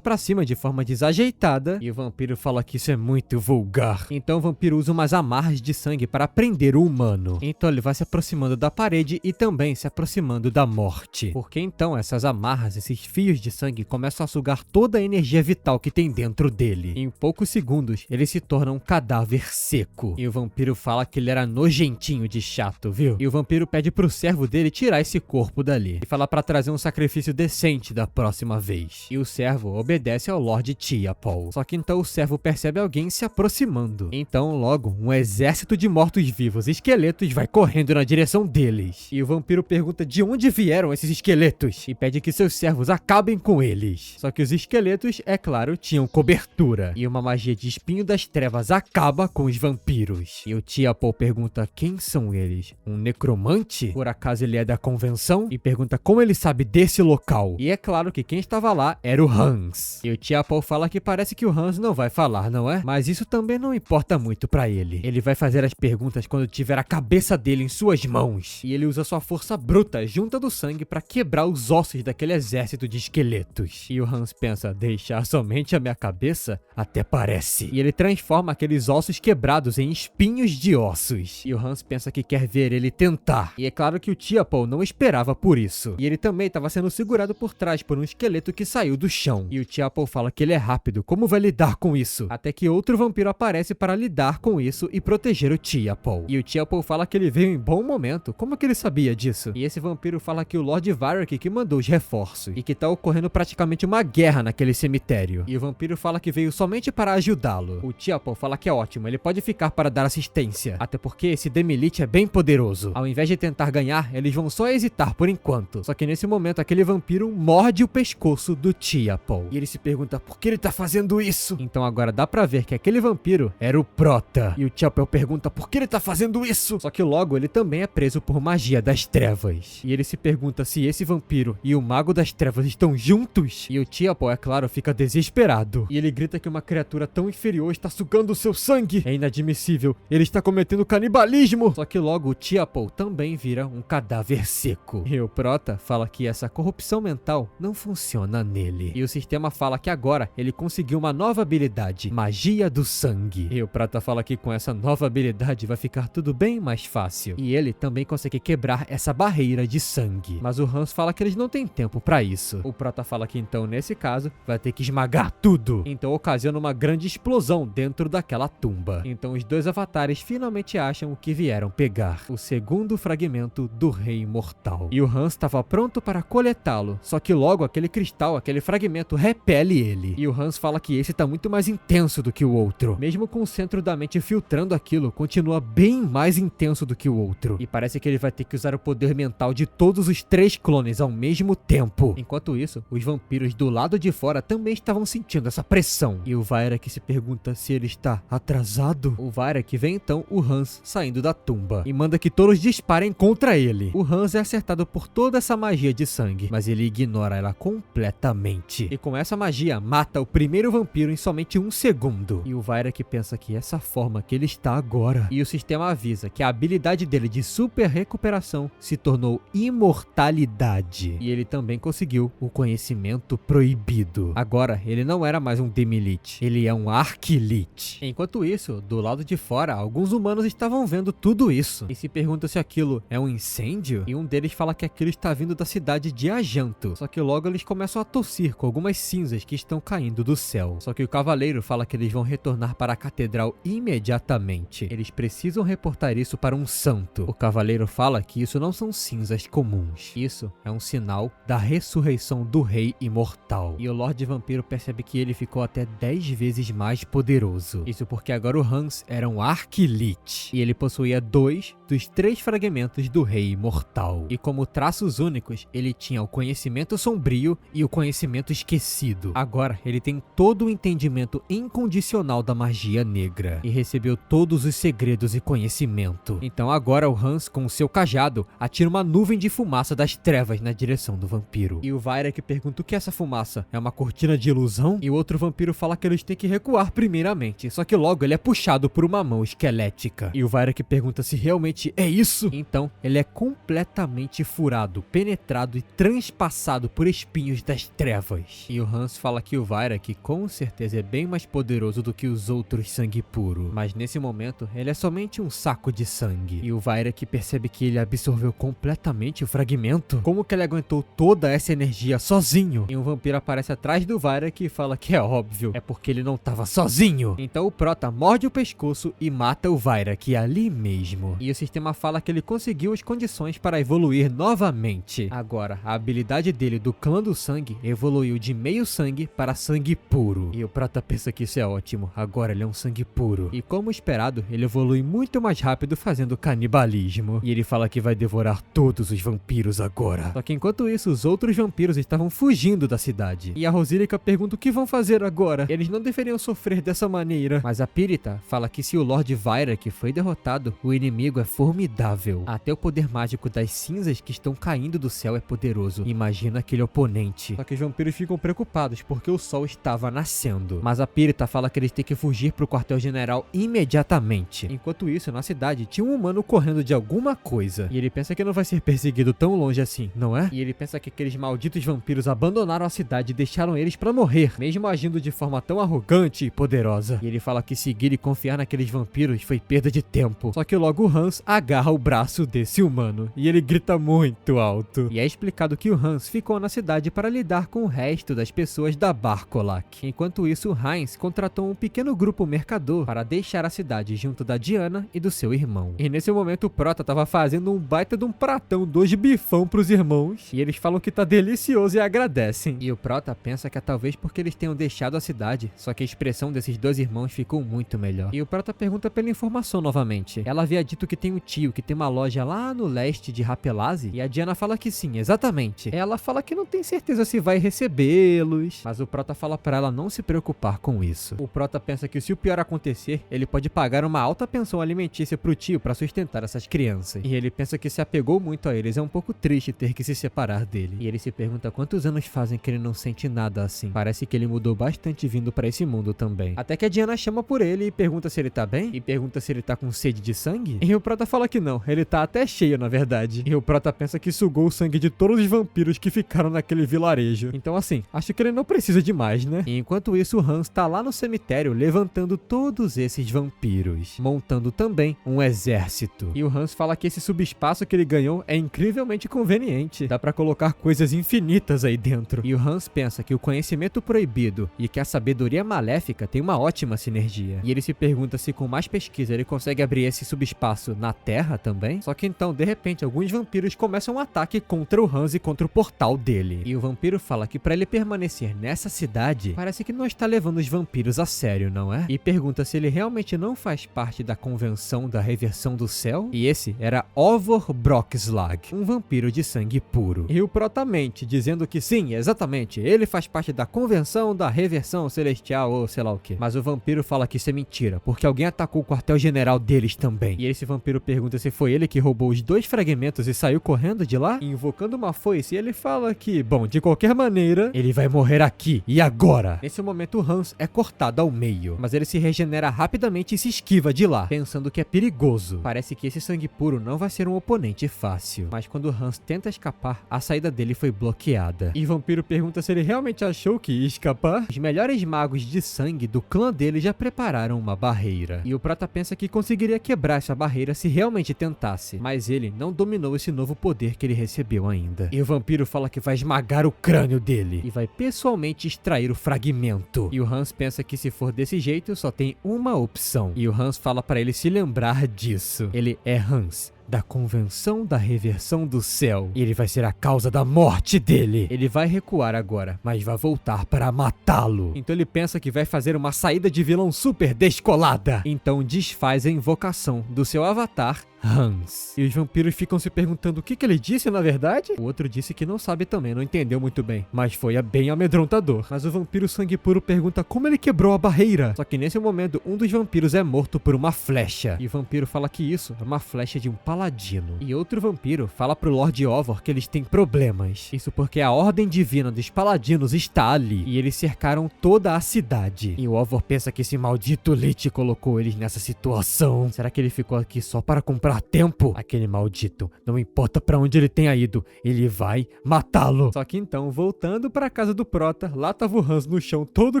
pra cima de forma desajeitada e o vampiro fala que isso é muito vulgar. Então o vampiro usa umas amarras de sangue para prender o humano. Então ele vai se aproximando da parede e também se aproximando da morte. Porque então essas amarras, esses fios de sangue começam a sugar toda a energia vital que tem dentro dele. Em poucos segundos, ele se torna um cadáver seco. E o vampiro fala que ele era nojentinho de chato, viu? E o vampiro pede pro servo dele tirar esse corpo dali. E fala pra trazer um sacrifício decente da próxima vez. E o servo obedece ao Lord Tiapol. Só que então o servo percebe alguém se aproximando. Então logo, um exército de mortos-vivos e esqueletos vai correndo na direção deles. E o vampiro pergunta de onde vieram esses esqueletos. E pede que seus servos acabem com eles. Só que os esqueletos, é claro, tinham cobertura. E uma magia de espinho das trevas acaba com os vampiros. E o Tiapol pergunta quem são eles? Um necromante? Por acaso ele é da convenção? E pergunta como ele sabe desse local. E é claro que quem estava lá era o Hans. E o Tiapol fala que parece que o Hans não vai falar, não é? Mas isso também não importa muito pra ele. Ele vai fazer as perguntas quando tiver a cabeça dele em suas mãos. E ele usa sua força bruta junta do sangue pra quebrar os ossos daquele exército de esqueletos. E o Hans pensa, deixar somente a minha cabeça? Até parece. E ele transforma aqueles ossos quebrados em espinhos de ossos. E o Hans pensa que quer ver ele tentar. E é claro que o Tiapol não esperava por isso. E ele também estava sendo segurado por trás por um esqueleto que saiu do chão. E o Tiapol fala que ele é rápido, como vai lidar com isso? Até que outro vampiro aparece para lidar com isso e proteger o Tiapol. E o Tiapol fala que ele veio em bom momento. Como que ele sabia disso? E esse vampiro fala que o Lord Varric que mandou os reforços. E que tá ocorrendo praticamente uma guerra naquele cemitério. E o vampiro fala que veio somente para ajudá-lo. O Tiapol fala que é ótimo, ele pode ficar para dar assistência. Até porque esse Demilite é bem poderoso. Ao invés de tentar ganhar, eles vão só hesitar por enquanto. Só que nesse momento, aquele vampiro morde o pescoço do Tiapol. E ele se pergunta por que ele tá fazendo isso? Então agora dá pra ver que aquele vampiro era o Prota. E o Tiapol pergunta por que ele tá fazendo isso? Só que logo ele também é preso por magia das trevas. E ele se pergunta se esse vampiro e o Mago das Trevas estão juntos? E o Tiapol, é claro, fica desesperado. E ele grita que uma criatura tão inferior está sugando o seu sangue. É inadmissível. Ele está cometendo canibalismo. Só que logo o Tiapol também vira um cadáver seco. E o Prota fala que essa corrupção mental não funciona nele. E o sistema fala que agora ele conseguiu uma nova habilidade, magia do sangue. E o Prota fala que com essa nova habilidade vai ficar tudo bem mais fácil. E ele também consegue quebrar essa barreira de sangue. Mas o Hans fala que eles não têm tempo pra isso. O Prota fala que então, nesse caso, vai ter que esmagar tudo. Então ocasiona uma grande explosão dentro daquela tumba. Então os dois avatares finalmente acham o que vieram pegar. O segundo fragmento do Rei Imortal. E o Hans estava pronto para coletá-lo. Só que logo aquele cristal, aquele fragmento repele ele. E o Hans fala que esse tá muito mais intenso do que o outro. Mesmo com o centro da mente filtrando aquilo, continua bem mais intenso do que o outro. E parece que ele vai ter que usar o poder mental de todos os 3 clones ao mesmo tempo. Enquanto isso, os vampiros do lado de fora também estavam sentindo essa pressão. E o Varric se pergunta se ele está atrasado. O Varric vê então o Hans saindo da tumba e manda que todos disparem contra ele. O Hans é acertado por toda essa magia de sangue, mas ele ignora ela completamente. E com essa essa magia mata o primeiro vampiro em somente 1 segundo. E o Vairek pensa que essa forma que ele está agora, e o sistema avisa que a habilidade dele de super recuperação se tornou imortalidade. E ele também conseguiu o conhecimento proibido. Agora, ele não era mais um Demi-Lich, ele é um Arch-Lich. Enquanto isso, do lado de fora, alguns humanos estavam vendo tudo isso e se perguntam se aquilo é um incêndio, e um deles fala que aquilo está vindo da cidade de Ajanto. Só que logo eles começam a tossir com algumas cinzas que estão caindo do céu. Só que o cavaleiro fala que eles vão retornar para a catedral imediatamente. Eles precisam reportar isso para um santo. O cavaleiro fala que isso não são cinzas comuns. Isso é um sinal da ressurreição do rei imortal. E o Lorde Vampiro percebe que ele ficou até 10 vezes mais poderoso. Isso porque agora o Hans era um Arch-Lich e ele possuía 2 dos 3 fragmentos do rei imortal. E como traços únicos, ele tinha o conhecimento sombrio e o conhecimento esquecido. Agora ele tem todo o entendimento incondicional da magia negra e recebeu todos os segredos e conhecimento. Então agora o Hans, com o seu cajado, atira uma nuvem de fumaça das trevas na direção do vampiro. E o Vairek pergunta o que é essa fumaça? É uma cortina de ilusão? E o outro vampiro fala que eles têm que recuar primeiramente, só que logo ele é puxado por uma mão esquelética. E o Vairek pergunta se realmente é isso? Então ele é completamente furado, penetrado e transpassado por espinhos das trevas. E o Hans fala que o Vairek com certeza é bem mais poderoso do que os outros sangue puro, mas nesse momento ele é somente um saco de sangue. E o Vairek percebe que ele absorveu completamente o fragmento. Como que ele aguentou toda essa energia sozinho? E um vampiro aparece atrás do Vairek e fala que é óbvio, é porque ele não estava sozinho. Então o Prota morde o pescoço e mata o Vairek ali mesmo. E o sistema fala que ele conseguiu as condições para evoluir novamente. Agora, a habilidade dele do clã do sangue evoluiu de meio sangue para sangue puro. E o Prota pensa que isso é ótimo, agora ele é um sangue puro. E como esperado, ele evolui muito mais rápido fazendo canibalismo. E ele fala que vai devorar todos os vampiros agora. Só que enquanto isso, os outros vampiros estavam fugindo da cidade. E a Rosílica pergunta o que vão fazer agora. Eles não deveriam sofrer dessa maneira. Mas a Píritas fala que se o Lorde Vairek foi derrotado, o inimigo é formidável. Até o poder mágico das cinzas que estão caindo do céu é poderoso. Imagina aquele oponente. Só que os vampiros ficam preocupados porque o sol estava nascendo. Mas a Píritas fala que eles têm que fugir pro quartel-general imediatamente. Enquanto isso, na cidade, tinha um humano correndo de alguma coisa. E ele pensa que não vai ser perseguido tão longe assim, não é? E ele pensa que aqueles malditos vampiros abandonaram a cidade e deixaram eles pra morrer, mesmo agindo de forma tão arrogante e poderosa. E ele fala que seguir e confiar naqueles vampiros foi perda de tempo. Só que logo o Hans agarra o braço desse humano e ele grita muito alto. E é explicado que o Hans ficou na cidade para lidar com o resto das pessoas da Barcolac. Enquanto isso, o Heinz contratou um pequeno grupo mercador para deixar a cidade junto da Diana e do seu irmão. E nesse momento o Prota tava fazendo um baita de um pratão, 2 bifão pros irmãos, e eles falam que tá delicioso e agradecem. E o Prota pensa que é talvez porque eles tenham deixado a cidade, só que a expressão desses 2 irmãos ficou muito melhor. E o Prota pergunta pela informação novamente. Ela havia dito que tem um tio que tem uma loja lá no leste de Rapelazi, e a Diana fala que sim, exatamente. Ela fala que não tem certeza se vai recebê-los, mas o Prota fala pra ela não se preocupar com isso. O Prota pensa que se o pior acontecer, ele pode pagar uma alta pensão alimentícia pro tio pra sustentar essas crianças. E ele pensa que se apegou muito a eles, é um pouco triste ter que se separar dele. E ele se pergunta quantos anos fazem que ele não sente nada assim. Parece que ele mudou bastante vindo pra esse mundo também. Até que a Diana chama por ele e pergunta se ele tá bem, e pergunta se ele tá com sede de sangue. E o Prota fala que não, ele tá até cheio na verdade. E o Prota pensa que sugou o sangue de todos os vampiros que ficaram naquele vilarejo. Então assim, acho que ele não precisa de mais, né? E enquanto isso, o Hans tá lá no cemitério levantando todos esses vampiros, montando também um exército. E o Hans fala que esse subespaço que ele ganhou é incrivelmente conveniente. Dá pra colocar coisas infinitas aí dentro. E o Hans pensa que o conhecimento proibido e que a sabedoria maléfica tem uma ótima sinergia. E ele se pergunta se com mais pesquisa ele consegue abrir esse subespaço na Terra também. Só que então, de repente, alguns vampiros começam um ataque contra o Hans e contra o portal dele. E o vampiro fala que pra ele permanecer nessa cidade, parece que não está levando os vampiros a sério, não é? E pergunta se ele realmente não faz parte da convenção da reversão do céu. E esse era Ovor Brockslag, um vampiro de sangue puro. E o Prota mente, dizendo que sim, exatamente, ele faz parte da convenção da reversão celestial ou sei lá o que. Mas o vampiro fala que isso é mentira, porque alguém atacou o quartel-general deles também. E esse vampiro pergunta se foi ele que roubou os 2 fragmentos e saiu correndo de lá, invocando uma foice, e ele fala que, bom, de qualquer maneira, ele vai morrer aqui e agora. Nesse momento, o Hans é cortado ao meio, mas ele se regenera rapidamente e se esquiva de lá, pensando que é perigoso. Parece que esse sangue puro não vai ser um oponente fácil, mas quando Hans tenta escapar, a saída dele foi bloqueada. E o vampiro pergunta se ele realmente achou que ia escapar. Os melhores magos de sangue do clã dele já prepararam uma barreira, e o prota pensa que conseguiria quebrar essa barreira se realmente tentasse, mas ele não dominou esse novo poder que ele recebeu ainda. E o vampiro fala que vai esmagar o crânio dele e vai pessoalmente extrair o fragmento. E o Hans pensa que se for desse jeito só tem uma opção, e o Hans fala para ele se lembrar disso. Ele é Hans da Convenção da Reversão do Céu, e ele vai ser a causa da morte dele. Ele vai recuar agora, mas vai voltar para matá-lo. Então ele pensa que vai fazer uma saída de vilão super descolada. Então desfaz a invocação do seu avatar, Hans. E os vampiros ficam se perguntando o que ele disse na verdade. O outro disse que não sabe também, não entendeu muito bem, mas foi bem amedrontador. Mas o vampiro sangue puro pergunta como ele quebrou a barreira. Só que nesse momento, um dos vampiros é morto por uma flecha. E o vampiro fala que isso é uma flecha de um paladino. E outro vampiro fala pro Lord Ovor que eles têm problemas. Isso porque a ordem divina dos paladinos está ali, e eles cercaram toda a cidade. E o Ovor pensa que esse maldito Lich colocou eles nessa situação. Será que ele ficou aqui só para comprar tempo? Aquele maldito, não importa pra onde ele tenha ido, ele vai matá-lo. Só que então, voltando pra casa do prota, lá tava o Hans no chão todo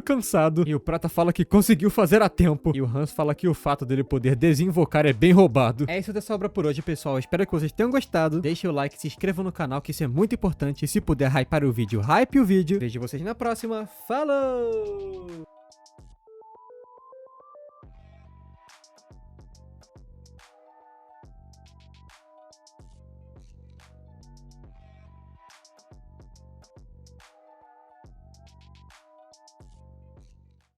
cansado, e o prota fala que conseguiu fazer a tempo, e o Hans fala que o fato dele poder desinvocar é bem roubado. É isso dessa obra por hoje, pessoal. Espero que vocês tenham gostado. Deixe o like, se inscreva no canal, que isso é muito importante. E se puder hypar o vídeo, hype o vídeo. Vejo vocês na próxima. Falou!